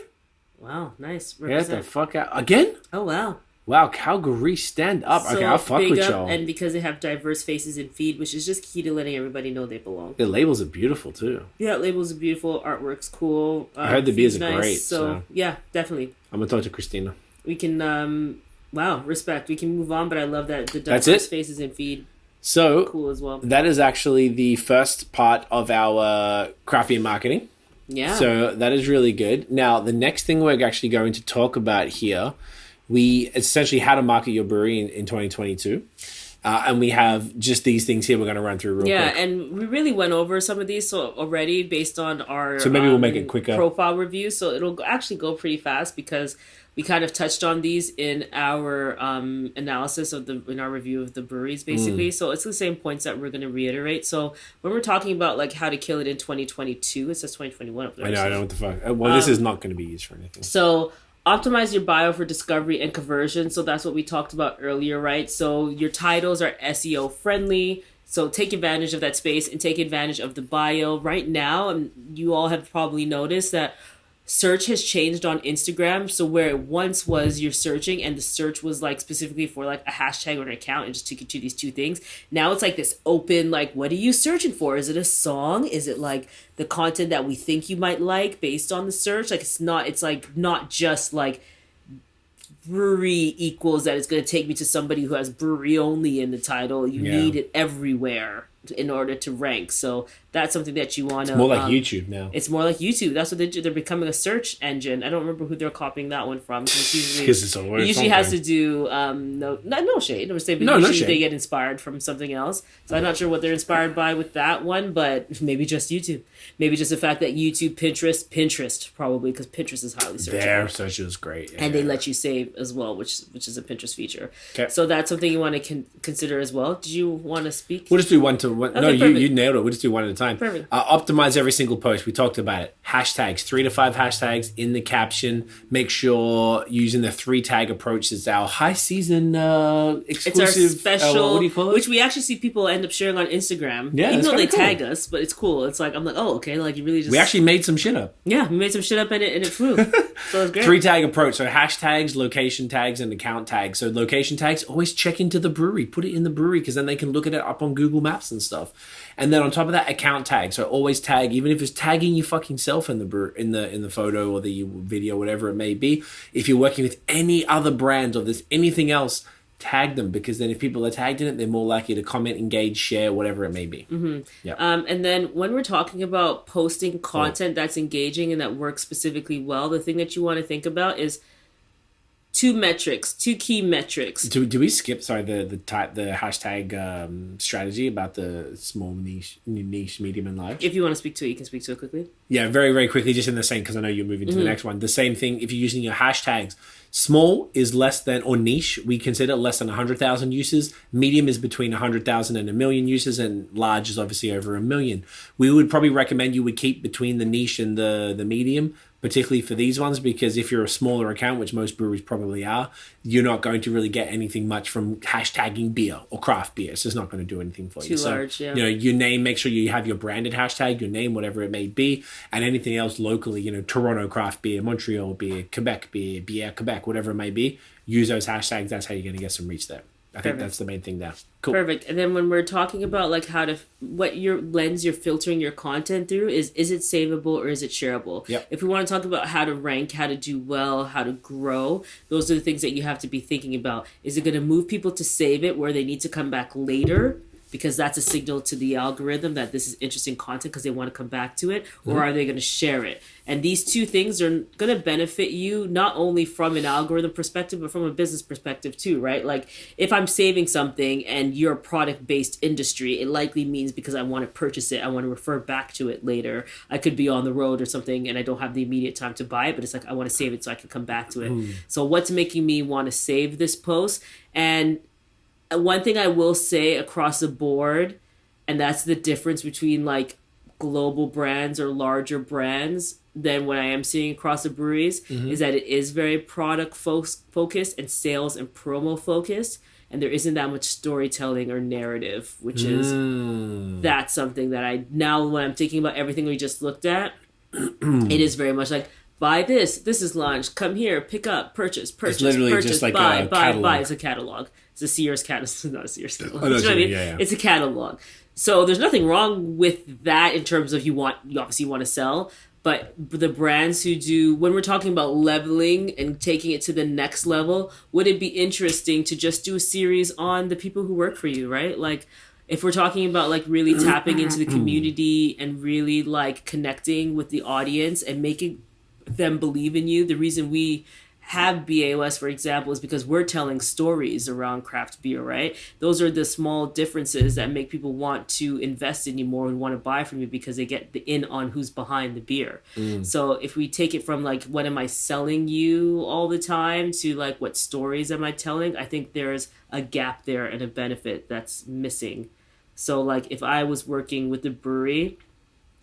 Wow, nice. Get the fuck out. Again? Oh, wow. Wow, Calgary, stand up. So okay, I'll fuck with y'all. And because they have diverse faces in feed, which is just key to letting everybody know they belong. The labels are beautiful, too. Yeah, labels are beautiful. Artwork's cool. I heard the beers are nice, great. So, yeah, definitely. I'm going to talk to Christina. We can, respect. We can move on, but I love that the diverse faces in feed. So, cool as well. That is actually the first part of our craft beer marketing. Yeah. So that is really good. Now, the next thing we're actually going to talk about here, we essentially how to market your brewery in 2022. And we have just these things here we're going to run through real quick. Yeah, and we really went over some of these already based on our so maybe we'll make it quicker. Profile review. So it'll actually go pretty fast because we kind of touched on these in our analysis in our review of the breweries, basically. So it's the same points that we're going to reiterate. So when we're talking about like how to kill it in 2022, it says 2021 up there. I know, I don't know what the fuck. Well, this is not going to be used for anything. So optimize your bio for discovery and conversion. So that's what we talked about earlier, right? So your titles are SEO friendly. So take advantage of that space and take advantage of the bio. Right now, you all have probably noticed that search has changed on Instagram. So where it once was you're searching and the search was like specifically for like a hashtag or an account and just took you to these two things. Now it's like this open, like, what are you searching for? Is it a song? Is it like the content that we think you might like based on the search? Like it's like not just like brewery equals that it's going to take me to somebody who has brewery only in the title. You need it everywhere in order to rank. So that's something that you want to... It's more like YouTube now. It's more like YouTube. That's what they do. They're becoming a search engine. I don't remember who they're copying that one from. Because it's it usually has to do... no shade. Usually they get inspired from something else. So I'm not sure what they're inspired by with that one, but maybe just YouTube. Maybe just the fact that YouTube, Pinterest probably, because Pinterest is highly searchable. Their search is great. Yeah. And they let you save as well, which is a Pinterest feature. Okay. So that's something you want to consider as well. Did you want to speak? We'll just do one to one. Okay, you nailed it. We'll just do one at a time. Perfect. Optimize every single post. We talked about it. Hashtags, 3 to 5 hashtags in the caption. Make sure using the 3 tag approach is our high season exclusive. It's our special, what do you call it? which we actually see people end up sharing on Instagram. Yeah, even though they cool. tag us, but it's cool. It's like I'm like, oh, okay, like you really just. We actually made some shit up. Yeah, we made some shit up and it flew. So it's great. 3 tag approach. So hashtags, location tags, and account tags. So location tags, always check into the brewery. Put it in the brewery because then they can look at it up on Google Maps and stuff. And then on top of that, account tag. So always tag, even if it's tagging your fucking self in the photo or the video, whatever it may be. If you're working with any other brands or there's anything else, tag them, because then if people are tagged in it, they're more likely to comment, engage, share, whatever it may be. Mm-hmm. Yeah. And then when we're talking about posting content that's engaging and that works specifically well, the thing that you want to think about is 2 key metrics. Do we skip the hashtag strategy about the small niche, medium, and large? If you want to speak to it, you can speak to it quickly. Yeah, very, very quickly, just in the same, because I know you're moving to the next one. The same thing, if you're using your hashtags, small is less than, or niche, we consider less than 100,000 users. Medium is between 100,000 and 1 million users, and large is obviously over 1 million. We would probably recommend you would keep between the niche and the medium, particularly for these ones, because if you're a smaller account, which most breweries probably are, you're not going to really get anything much from hashtagging beer or craft beer. So it's not going to do anything for you. Too large, yeah. Your name, make sure you have your branded hashtag, your name, whatever it may be, and anything else locally, Toronto craft beer, Montreal beer, Quebec beer, Bière Quebec, whatever it may be, use those hashtags. That's how you're going to get some reach there. I think that's the main thing there. Cool. Perfect. And then when we're talking about like what your lens you're filtering your content through is it savable or is it shareable? Yep. If we want to talk about how to rank, how to do well, how to grow, those are the things that you have to be thinking about. Is it going to move people to save it where they need to come back later? Because that's a signal to the algorithm that this is interesting content because they want to come back to it, or are they going to share it? And these 2 things are going to benefit you not only from an algorithm perspective, but from a business perspective too, right? Like if I'm saving something and you're a product-based industry, it likely means because I want to purchase it, I want to refer back to it later. I could be on the road or something and I don't have the immediate time to buy it, but it's like I want to save it so I can come back to it. So what's making me want to save this post? And one thing I will say across the board, and that's the difference between like global brands or larger brands than what I am seeing across the breweries, is that it is very product focused and sales and promo focused. And there isn't that much storytelling or narrative, which is that's something that now when I'm thinking about everything we just looked at, it is very much like, buy this is launched, come here, pick up, purchase, it's literally purchase, just like buy, catalog. buy. It's a catalog. It's a Sears catalog. Not a Sears catalog. Oh, no, you know what I mean? yeah. It's a catalog. So there's nothing wrong with that in terms of you obviously want to sell, but the brands who do, when we're talking about leveling and taking it to the next level, would it be interesting to just do a series on the people who work for you, right? Like if we're talking about like really tapping into the community and really like connecting with the audience and making them believe in you, the reason we have BAOS, for example, is because we're telling stories around craft beer, right? Those are the small differences that make people want to invest in you more and want to buy from you because they get the in on who's behind the beer. So if we take it from like, what am I selling you all the time to like, what stories am I telling? I think there's a gap there and a benefit that's missing. So like if I was working with the brewery,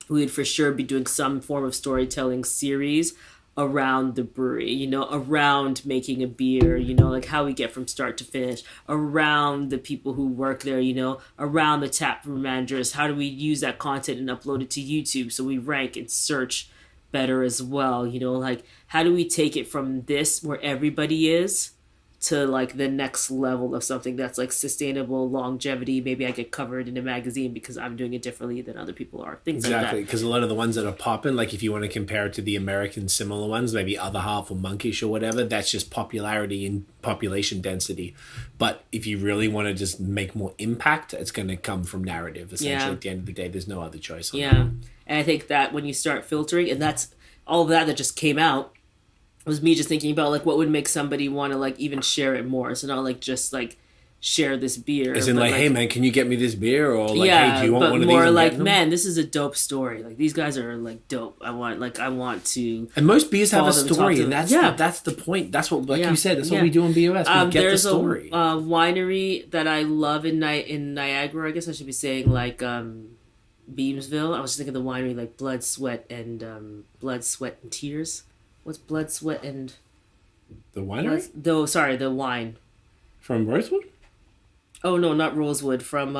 we would for sure be doing some form of storytelling series around the brewery, you know, around making a beer, you know, like how we get from start to finish, around the people who work there, you know, around the tap room managers. How do we use that content and upload it to YouTube so we rank and search better as well? You know, like how do we take it from this where everybody is to like the next level of something that's like sustainable longevity? Maybe I get covered in a magazine because I'm doing it differently than other people are. Things like that. Exactly, because a lot of the ones that are popping, like if you want to compare it to the American similar ones, maybe Other Half or Monkish or whatever, that's just popularity and population density. But if you really want to just make more impact, it's going to come from narrative. Essentially, at the end of the day, there's no other choice. And I think that when you start filtering, and that's all of that just came out, was me just thinking about like what would make somebody want to like even share it more. So not like just like share this beer. As in like, hey man, can you get me this beer? Or like, hey, do you want one of these? More like, man, this is a dope story. Like these guys are like dope. I want to. And most beers have a story, and that's the point. That's what, like you said, that's what we do in BOS. We get the story. There's a winery that I love in Niagara. I guess I should be saying like Beamsville. I was just thinking of the winery like Blood, Sweat, and Tears. What's Blood, Sweat, and... The winery? The wine. From Rosewood? Oh, no, not Rosewood. From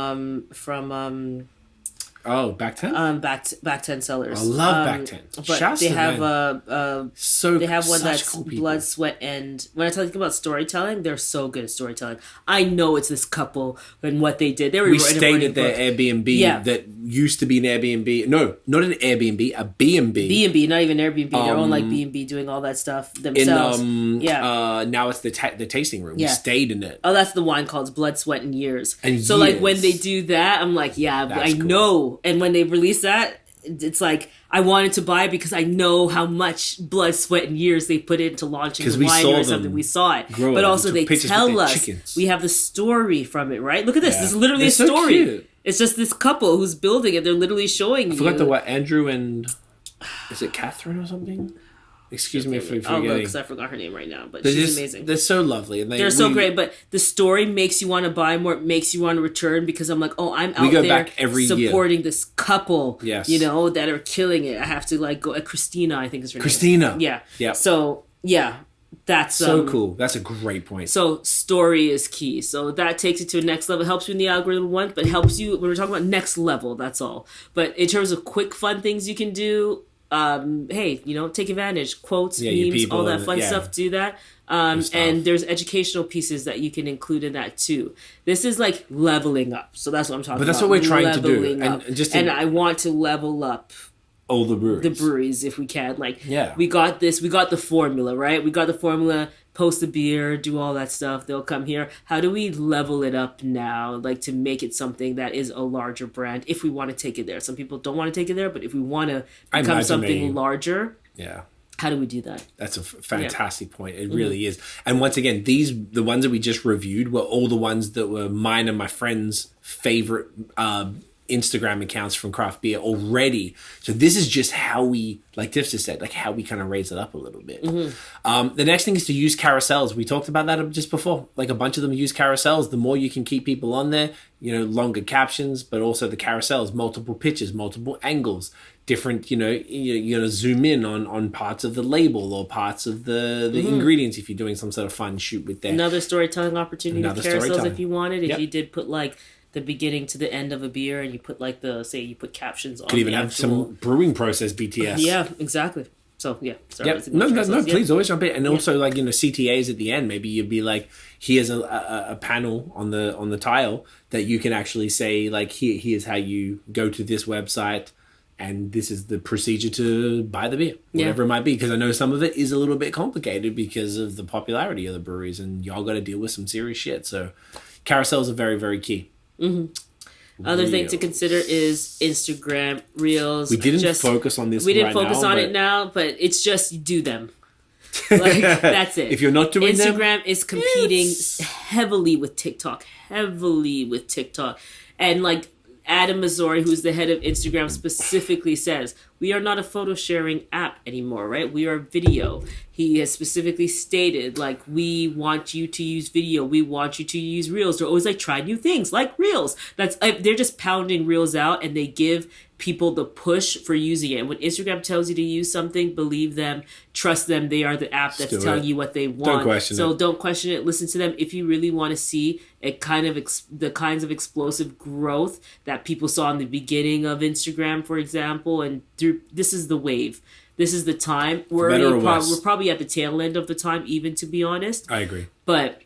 Oh, Back 10? Back 10 Cellars. I love Back 10. But Shouts they to have them. they have one that's cool Blood, Sweat, and when I talk about storytelling, they're so good at storytelling. I know it's this couple and what they did. We stayed at their Airbnb that used to be an Airbnb. No, not an Airbnb, a B&B. B&B, not even Airbnb. Their own like B&B, doing all that stuff themselves. Now it's the tasting room. We stayed in it. Oh, that's the wine called Blood, Sweat, and Years. Like when they do that, I'm like, I know. And when they release that, it's like I wanted to buy it because I know how much blood, sweat, and years they put into launching the wine or something. We saw it, but also they tell us chickens. We have the story from it. Right? Look at this. This is literally a story. Cute. It's just this couple who's building it. They're literally showing you. I forgot the what Andrew and is it Catherine or something? Excuse me for forgetting. Oh, look, because I forgot her name right now, but she's amazing. They're so lovely. And they're so great, but the story makes you want to buy more. It makes you want to return because I'm like, I'm out there back every supporting this couple, you know, that are killing it. I have to like go. Christina, I think is her name. Yeah. So, that's so cool. That's a great point. So story is key. So that takes you to a next level. It helps you in the algorithm one, but helps you when we're talking about next level. That's all. But in terms of quick, fun things you can do, hey, you know, take advantage. Quotes, memes, all that fun stuff. Do that. And there's educational pieces that you can include in that too. This is like leveling up. So that's what I'm talking about. But that's what we're trying to do. And I want to level up all the breweries if we can. Like, we got this. We got the formula, right? We got the formula. Post a beer, do all that stuff. They'll come here. How do we level it up now, like to make it something that is a larger brand? If we want to take it there, some people don't want to take it there, but if we want to become something larger, how do we do that? That's a fantastic point. It really is. And once again, the ones that we just reviewed were all the ones that were mine and my friends' favorite Instagram accounts from craft beer already. So this is just how we, like Tiff just said, like how we kind of raise it up a little bit. The next thing is to use carousels. We talked about that just before. Like a bunch of them use carousels. The more you can keep people on there, you know, longer captions, but also the carousels, multiple pictures, multiple angles, different, you know, you're going to zoom in on parts of the label or parts of the ingredients if you're doing some sort of fun shoot with that. Another storytelling opportunity with carousels if you wanted. If you did put like the beginning to the end of a beer and you put like you put captions on. Could even have some brewing process BTS. Yeah, exactly. So sorry. No, please always jump in. And also like, you know, CTAs at the end, maybe you'd be like, here's a panel on the tile that you can actually say like, here's how you go to this website and this is the procedure to buy the beer, whatever it might be. Because I know some of it is a little bit complicated because of the popularity of the breweries and y'all got to deal with some serious shit. So carousels are very, very key. Other thing to consider is Instagram Reels. We didn't focus on this. We didn't focus on it now, but it's just do them. Like, that's it. If you're not doing Instagram is competing heavily with TikTok. And like Adam Mazzori, who's the head of Instagram, specifically says, we are not a photo sharing app anymore, right? We are video. He has specifically stated, like, we want you to use video. We want you to use Reels. They're always like, try new things like Reels. They're just pounding Reels out, and they give people the push for using it. When Instagram tells you to use something, believe them, trust them. They are the app that's telling you what they want. Don't question it. Listen to them. If you really want to see the kinds of explosive growth that people saw in the beginning of Instagram, for example, and this is the wave. This is the time. We're probably at the tail end of the time, even, to be honest. I agree. But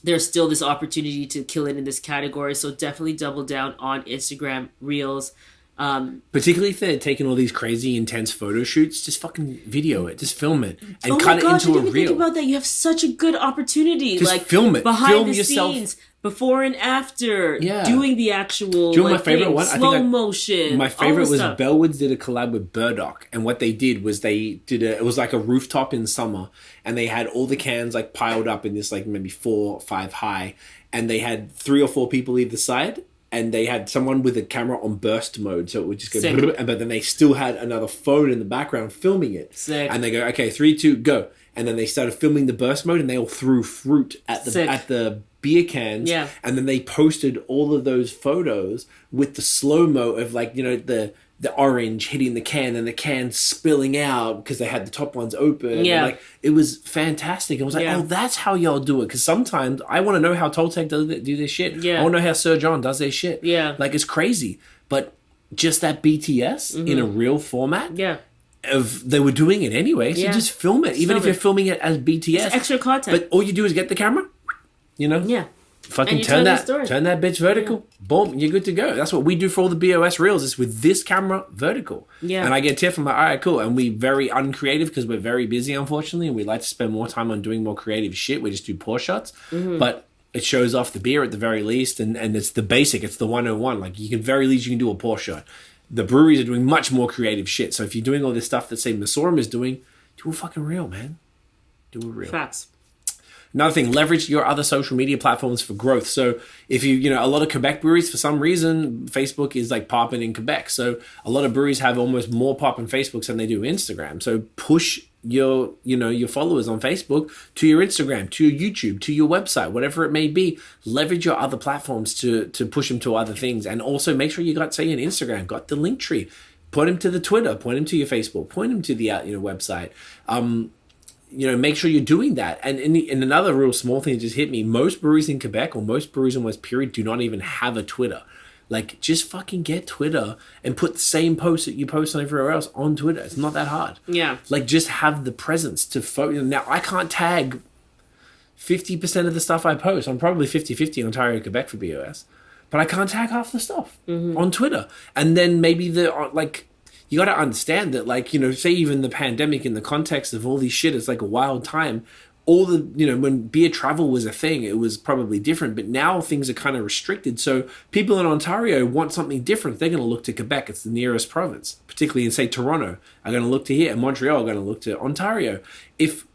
there's still this opportunity to kill it in this category. So definitely double down on Instagram Reels. Particularly if they're taking all these crazy intense photo shoots, just fucking video it, just film it, and cut it into a reel. Think about that. You have such a good opportunity. Just like film it, behind the scenes, before and after, doing the actual. Do you know my favorite one? Slow motion. My favorite was Bellwoods did a collab with Burdock, and what they did was it was like a rooftop in summer, and they had all the cans like piled up in this like maybe 4 or 5 high, and they had 3 or 4 people either side. And they had someone with a camera on burst mode, so it would just go. But then they still had another phone in the background filming it. Sick. And they go, okay, 3, 2, go. And then they started filming the burst mode, and they all threw fruit at the beer cans. Yeah. And then they posted all of those photos with the slow mo of like the orange hitting the can and the can spilling out because they had the top ones open. Yeah. And like, it was fantastic. I was like, oh, that's how y'all do it. Because sometimes I want to know how Toltec do their shit. Yeah. I want to know how Sir John does their shit. Yeah. Like, it's crazy. But just that BTS in a real format. Yeah. They were doing it anyway. So just film it. Even if you're filming it as BTS. It's extra content. But all you do is get the camera, Yeah. Fucking turn that bitch vertical. Yeah. Boom, you're good to go. That's what we do for all the BOS reels. Is with this camera vertical. Yeah. And I get Tiff. I'm like, all right, cool. And we very uncreative because we're very busy, unfortunately, and we like to spend more time on doing more creative shit. We just do pour shots, but it shows off the beer at the very least, and it's the basic. It's the 101. Like, you can very least you can do a pour shot. The breweries are doing much more creative shit. So if you're doing all this stuff that say Masorum is doing, do a fucking reel, man. Do a reel. Facts. Another thing, leverage your other social media platforms for growth. So if a lot of Quebec breweries, for some reason, Facebook is like popping in Quebec. So a lot of breweries have almost more pop on Facebook than they do Instagram. So push your followers on Facebook to your Instagram, to your YouTube, to your website, whatever it may be. Leverage your other platforms to push them to other things. And also make sure you got, say, an Instagram, got the link tree. Point them to the Twitter, point them to your Facebook, point them to the website. Make sure you're doing that. And in another real small thing that just hit me, most breweries in Quebec or most breweries in West Period do not even have a Twitter. Like, just fucking get Twitter and put the same post that you post on everywhere else on Twitter. It's not that hard. Yeah. Like, just have the presence to Now, I can't tag 50% of the stuff I post. I'm probably 50-50 Ontario, Quebec for BOS. But I can't tag half the stuff on Twitter. And then maybe you got to understand that, say even the pandemic in the context of all these shit, it's like a wild time. When beer travel was a thing, it was probably different, but now things are kind of restricted. So people in Ontario want something different. They're going to look to Quebec. It's the nearest province, particularly in, say, Toronto, are going to look to here, and Montreal are going to look to Ontario. If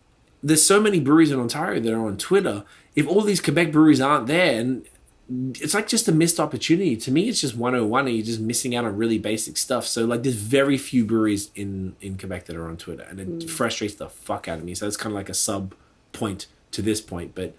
there's so many breweries in Ontario that are on Twitter, if all these Quebec breweries aren't there, and it's like just a missed opportunity. To me, it's just 101 and you're just missing out on really basic stuff. So there's very few breweries in Quebec that are on Twitter, and it frustrates the fuck out of me. So it's kind of like a sub point to this point, but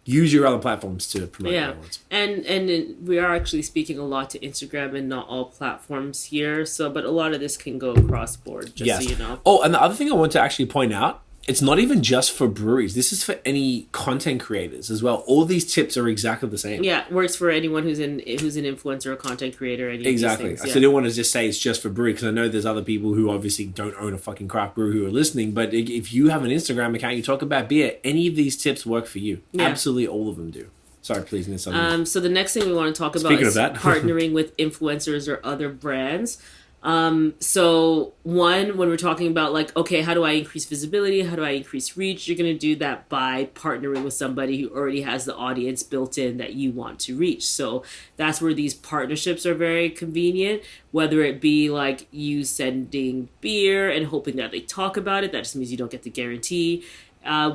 use your other platforms to promote your ones. And we are actually speaking a lot to Instagram and not all platforms here. So, but a lot of this can go across board, so you know. Oh, and the other thing I want to actually point out, it's not even just for breweries. This is for any content creators as well. All these tips are exactly the same. Yeah, works for anyone who's an influencer or content creator. Exactly. So I didn't want to just say it's just for brewery, because I know there's other people who obviously don't own a fucking craft brew who are listening. But if you have an Instagram account, you talk about beer, any of these tips work for you. Yeah. Absolutely all of them do. Sorry, please. So the next thing we want to talk about is partnering with influencers or other brands. So one, when we're talking about like, okay, how do I increase visibility? How do I increase reach? You're going to do that by partnering with somebody who already has the audience built in that you want to reach. So that's where these partnerships are very convenient, whether it be like you sending beer and hoping that they talk about it. That just means you don't get the guarantee.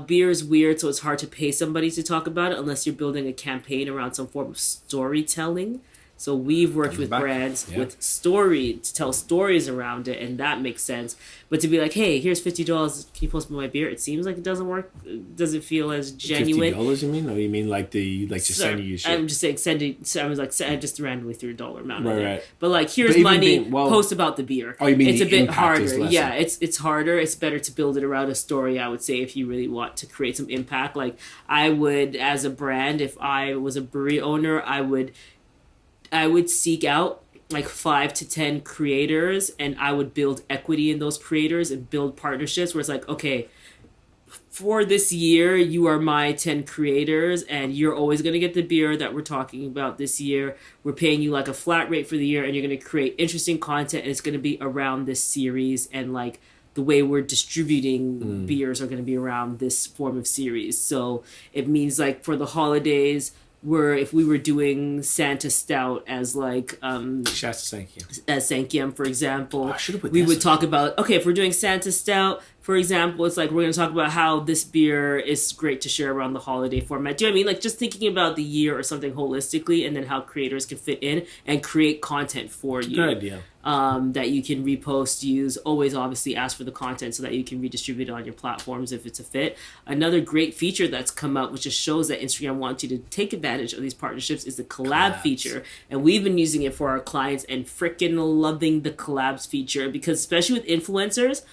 Beer is weird, so it's hard to pay somebody to talk about it unless you're building a campaign around some form of storytelling. So we've worked with brands with story to tell stories around it, and that makes sense. But to be like, hey, here's $50, can you post my beer? It seems like it doesn't work. It doesn't feel as genuine. $50 you mean? Or you mean like just sending you shit? I'm just saying sending. So I was like, I just randomly threw $1 amount. Right. But like, here's money. Post about the beer. Oh, you mean it's the a bit impact harder? Is lesser. Yeah, it's harder. It's better to build it around a story. I would say if you really want to create some impact. Like I would, as a brand, if I was a brewery owner, I would seek out like 5 to 10 creators, and I would build equity in those creators and build partnerships where it's like, okay, for this year, you are my 10 creators, and you're always going to get the beer that we're talking about this year. We're paying you like a flat rate for the year, and you're going to create interesting content, and it's going to be around this series, and like the way we're distributing beers are going to be around this form of series. So it means like for the holidays, if we were doing Santa Stout as like as Sankiam, for example, we would talk about, okay, if we're doing Santa Stout, for example, it's like we're going to talk about how this beer is great to share around the holiday format. Do you know what I mean? Like just thinking about the year or something holistically, and then how creators can fit in and create content for you. Good idea. That you can repost, use. Always obviously ask for the content so that you can redistribute it on your platforms if it's a fit. Another great feature that's come out, which just shows that Instagram wants you to take advantage of these partnerships, is the collab feature. And we've been using it for our clients and freaking loving the collabs feature, because especially with influencers,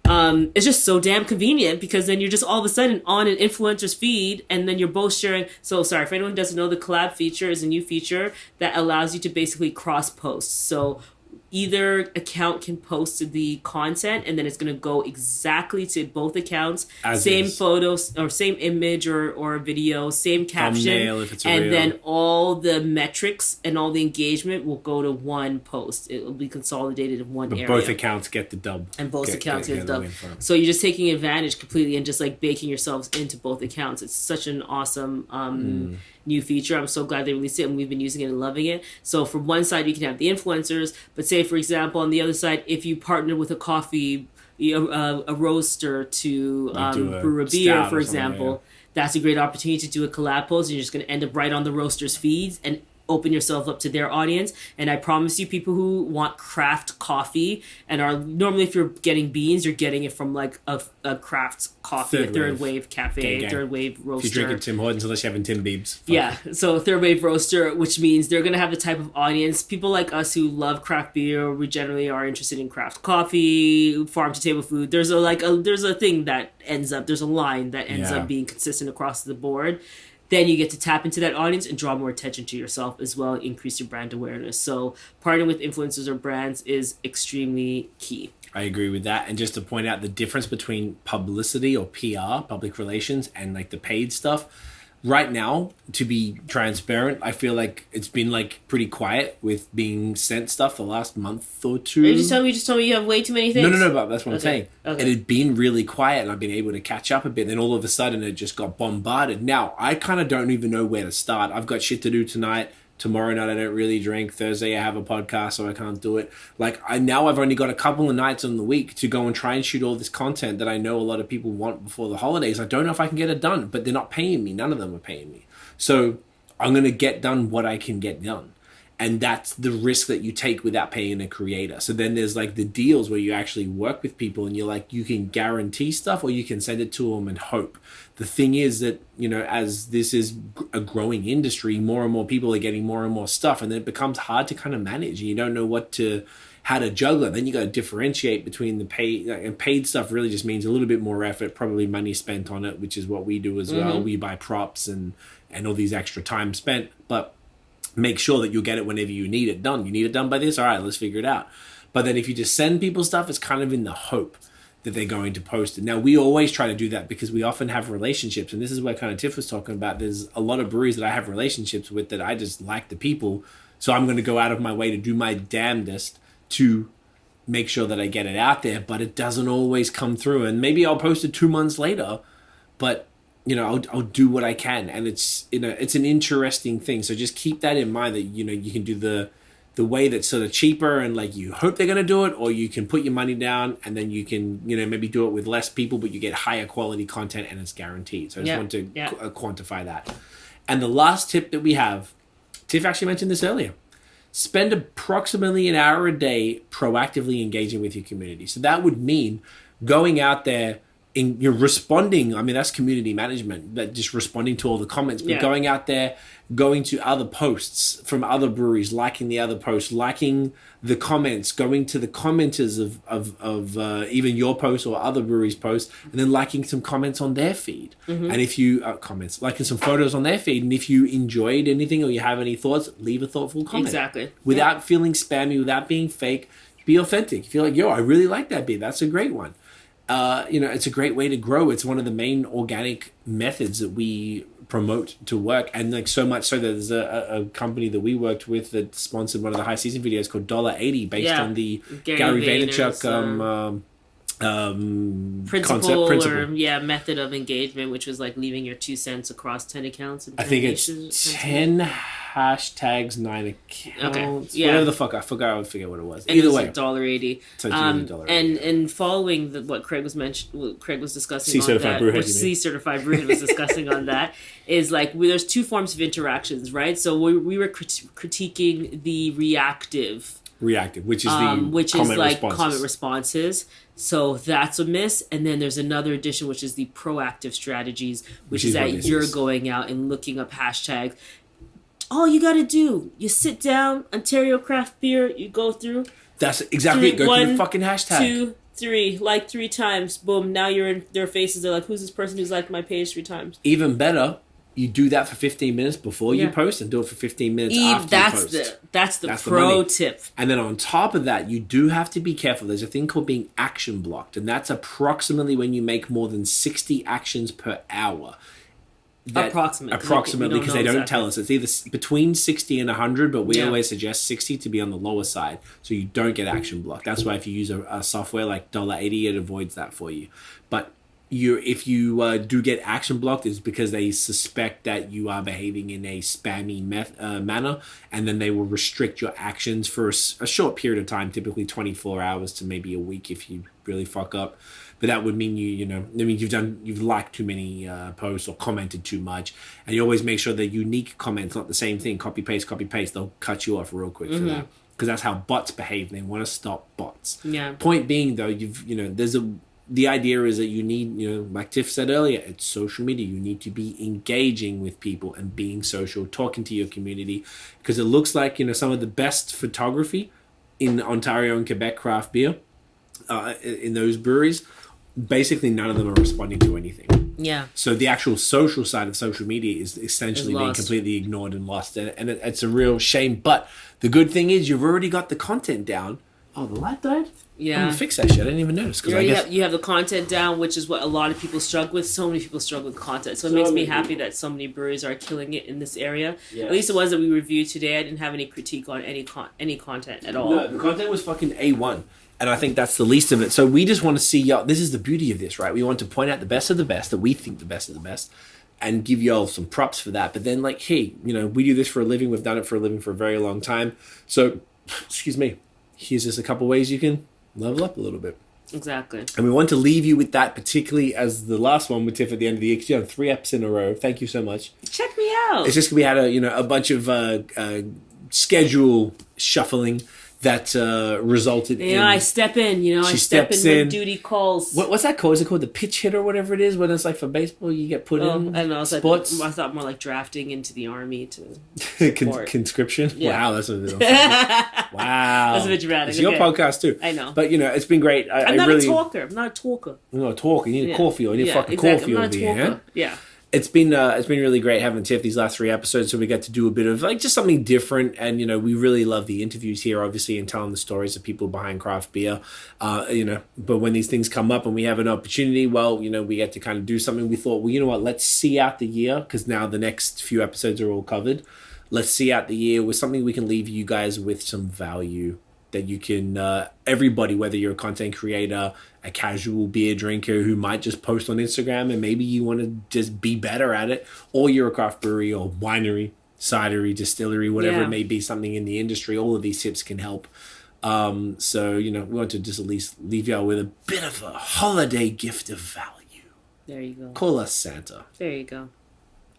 it's just so damn convenient, because then you're just all of a sudden on an influencer's feed, and then you're both sharing. So sorry, for anyone who doesn't know, the collab feature is a new feature that allows you to basically cross post. So either account can post the content, and then it's going to go exactly to both accounts. Same photos or same image or video, same caption. Thumbnail if it's a and reel. then all the metrics and all the engagement will go to one post. It will be consolidated in one area. Both accounts get the dub. And both accounts get the dub. So you're just taking advantage completely and just like baking yourselves into both accounts. It's such an awesome new feature. I'm so glad they released it, and we've been using it and loving it. So from one side, you can have the influencers, but say, for example, on the other side, if you partner with a coffee, a roaster to brew a beer, for example, that's a great opportunity to do a collab post, and you're just going to end up right on the roaster's feeds and open yourself up to their audience. And I promise you, people who want craft coffee and are normally, if you're getting beans, you're getting it from like a craft coffee, third wave cafe, third wave roaster. If you're drinking Tim Hortons, unless you're having Tim Biebs. Yeah, so third wave roaster, which means they're going to have the type of audience, people like us who love craft beer. We generally are interested in craft coffee, farm to table food. There's a thing that ends up, there's a line that ends up being consistent across the board. Then you get to tap into that audience and draw more attention to yourself as well, increase your brand awareness. So partnering with influencers or brands is extremely key. I agree with that. And just to point out the difference between publicity or PR, public relations, and like the paid stuff. Right now, to be transparent, I feel like it's been like pretty quiet with being sent stuff the last month or two. You just told me you have way too many things. No, but that's what I'm saying. Okay. It had been really quiet, and I've been able to catch up a bit. Then all of a sudden, it just got bombarded. Now, I kind of don't even know where to start. I've got shit to do tonight. Tomorrow night I don't really drink. Thursday I have a podcast, so I can't do it. Like I've only got a couple of nights in the week to go and try and shoot all this content that I know a lot of people want before the holidays. I don't know if I can get it done, but they're not paying me. None of them are paying me. So I'm going to get done what I can get done. And that's the risk that you take without paying a creator. So then there's like the deals where you actually work with people and you're like, you can guarantee stuff or you can send it to them and hope. The thing is that, you know, as this is a growing industry, more and more people are getting more and more stuff, and then it becomes hard to kind of manage, and you don't know how to juggle it. Then you got to differentiate between the paid, and paid stuff really just means a little bit more effort, probably money spent on it, which is what we do as well. We buy props and all these extra time spent, but make sure that you'll get it whenever you need it done. You need it done by this? All right, let's figure it out. But then if you just send people stuff, it's kind of in the hope that they're going to post it. Now, we always try to do that because we often have relationships. And this is what kind of Tiff was talking about. There's a lot of breweries that I have relationships with that I just like the people. So I'm going to go out of my way to do my damnedest to make sure that I get it out there, but it doesn't always come through. And maybe I'll post it 2 months later, but I'll do what I can. And it's, it's an interesting thing. So just keep that in mind that, you can do the way that's sort of cheaper and like you hope they're going to do it, or you can put your money down and then you can, maybe do it with less people, but you get higher quality content and it's guaranteed. So I just want to quantify that. And the last tip that we have, Tiff actually mentioned this earlier. Spend approximately an hour a day proactively engaging with your community. So that would mean going out there, you're responding. I mean, that's community management, but just responding to all the comments, but going out there, going to other posts from other breweries, liking the other posts, liking the comments, going to the commenters of even your post or other breweries' posts, and then liking some comments on their feed. Mm-hmm. And if you liking some photos on their feed, and if you enjoyed anything or you have any thoughts, leave a thoughtful comment. Exactly. Without feeling spammy, without being fake, be authentic. If you're like, yo, I really like that beer. That's a great one. It's a great way to grow. It's one of the main organic methods that we promote to work, and like so much so that there's a company that we worked with that sponsored one of the high season videos called $80 based on the Gary Vaynerchuk principle. Method of engagement, which was like leaving your 2 cents across 10 accounts. I think it's 10 hashtags, 9 accounts. Okay. Yeah. Whatever the fuck, I forgot. I forget what it was. And either it was way, $80. So $80. And following what Craig was discussing C-certified on that, which C-certified Brewhead was discussing on that, is like there's 2 forms of interactions, right? So we were critiquing the reactive, which is comment responses. So that's a miss. And then there's another addition, which is the proactive strategies, which is that you're going out and looking up hashtags. All you got to do, you sit down, Ontario craft beer, you go through. That's exactly it. Go through the fucking hashtag. 2, 3, like 3 times. Boom. Now you're in their faces. They're like, who's this person who's liked my page 3 times? Even better, you do that for 15 minutes before you post and do it for 15 minutes after you post. That's the pro tip. And then on top of that, you do have to be careful. There's a thing called being action blocked, and that's approximately when you make more than 60 actions per hour. Approximately, because they don't tell us. It's either between 60 and 100, but we always suggest 60 to be on the lower side, so you don't get action blocked. That's why if you use a software like $80, it avoids that for you. But if you do get action blocked, it's because they suspect that you are behaving in a spammy manner, and then they will restrict your actions for a short period of time, typically 24 hours to maybe a week if you really fuck up. But that would mean you've liked too many posts or commented too much, and you always make sure the unique comments, not the same thing, copy paste. They'll cut you off real quick for that, because that's how bots behave. They want to stop bots. Yeah. Point being though, the idea is that you need, like Tiff said earlier, it's social media. You need to be engaging with people and being social, talking to your community, because it looks like some of the best photography in Ontario and Quebec craft beer in those breweries. Basically, none of them are responding to anything. Yeah. So the actual social side of social media is essentially being completely ignored and lost, and it's a real shame. But the good thing is you've already got the content down. Oh, the light died? Yeah. I'm going to fix that shit. I didn't even notice. You have the content down, which is what a lot of people struggle with. So many people struggle with content. So it makes me happy that so many breweries are killing it in this area. Yes. At least the ones that we reviewed today, I didn't have any critique on any content at all. No, the content was fucking A1. And I think that's the least of it. So we just want to see y'all. This is the beauty of this, right? We want to point out the best of the best, that we think the best of the best, and give y'all some props for that. But then, like, hey, we do this for a living. We've done it for a living for a very long time. So, excuse me. Here's just a couple ways you can level up a little bit. Exactly. And we want to leave you with that, particularly as the last one with Tiff at the end of the year, because you had 3 eps in a row. Thank you so much. Check me out. It's just we had a bunch of schedule shuffling that resulted in... I step in, I step in when duty calls. What's that called? Is it called the pitch hit or whatever it is? When it's like for baseball, you get put in I don't know, sports? I thought more like drafting into the army to conscription? Yeah. Wow, that's what it is. Wow. That's a bit dramatic. It's your podcast too. I know. But, it's been great. I'm not a talker. I'm not a talker. You're not a talker. You need a coffee, or you need a fucking coffee over here. Yeah. It's been really great having Tiff these last 3 episodes, so we get to do a bit of just something different, and we really love the interviews here, obviously, and telling the stories of people behind craft beer, but when these things come up and we have an opportunity, we get to kind of do something. We thought, well, you know what, let's see out the year, because now the next few episodes are all covered. Let's see out the year with something we can leave you guys with some value that you can, everybody, whether you're a content creator, a casual beer drinker who might just post on Instagram and maybe you want to just be better at it, or you're a craft brewery or winery, cidery, distillery, whatever it may be, something in the industry, all of these tips can help. So, we want to just at least leave y'all with a bit of a holiday gift of value. There you go. Call us Santa. There you go.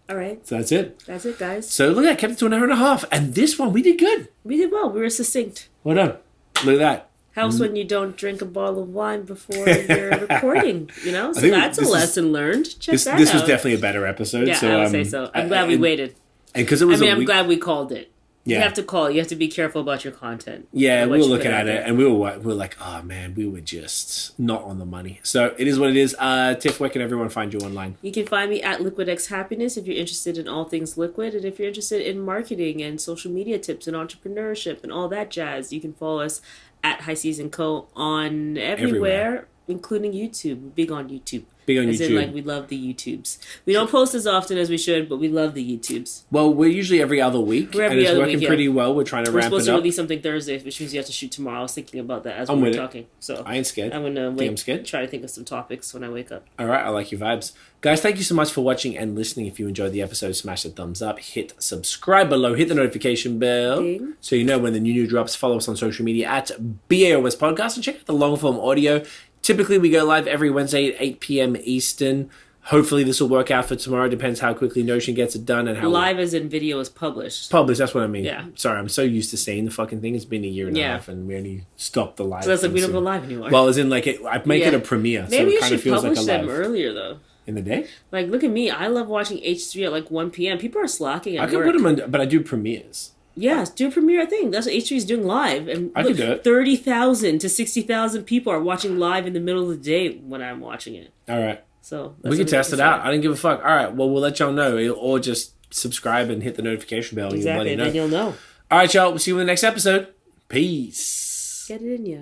All right. So that's it. That's it, guys. So look at that, kept it to an hour and a half. And this one, we did good. We did well. We were succinct. Well done. Look at that. Helps when you don't drink a bottle of wine before you're recording, So that's a lesson learned. Check that out. This was definitely a better episode. Yeah, so, I would say so. I'm glad we waited. And because it was I'm glad we called it. Yeah. You have to call. You have to be careful about your content. Yeah, we were looking at it, and we were like, oh, man, we were just not on the money. So it is what it is. Tiff, where can everyone find you online? You can find me at LiquidX Happiness if you're interested in all things liquid. And if you're interested in marketing and social media tips and entrepreneurship and all that jazz, you can follow us at High Season Co. on everywhere, including YouTube. We're big on YouTube. Big on As YouTube. in, like, we love the YouTubes. We don't post as often as we should, but we love the YouTubes. Well, we're usually every other week. And it's working pretty well. We're trying to ramp it up. We're supposed to release something Thursday, which means you have to shoot tomorrow. I was thinking about that as we were talking. So I ain't scared. I'm going to wait. I'm scared. Try to think of some topics when I wake up. All right. I like your vibes. Guys, thank you so much for watching and listening. If you enjoyed the episode, smash the thumbs up. Hit subscribe below. Hit the notification bell. Ding. So you know when the new drops. Follow us on social media at BAOS Podcast. And check out the long form audio. Typically, we go live every Wednesday at 8 p.m. Eastern. Hopefully, this will work out for tomorrow. Depends how quickly Notion gets it done and how live as in video is published. Published, that's what I mean. Yeah. Sorry, I'm so used to saying the fucking thing. It's been a year and a half, and we only stopped the live. So that's like we don't go live anymore. Well, as in like I make it a premiere. Maybe so it you should publish them earlier though. In the day? Like, look at me. I love watching H3 at like 1 p.m. People are slacking at work. I can put them on, but I do premieres. Yes, do a premiere thing. That's what H3 is doing live. And I can do it. 30,000 to 60,000 people are watching live in the middle of the day when I'm watching it. All right. So we can test it out. I didn't give a fuck. All right. Well, we'll let y'all know. Or just subscribe and hit the notification bell. Exactly. And then you'll know. All right, y'all. We'll see you in the next episode. Peace. Get it in ya.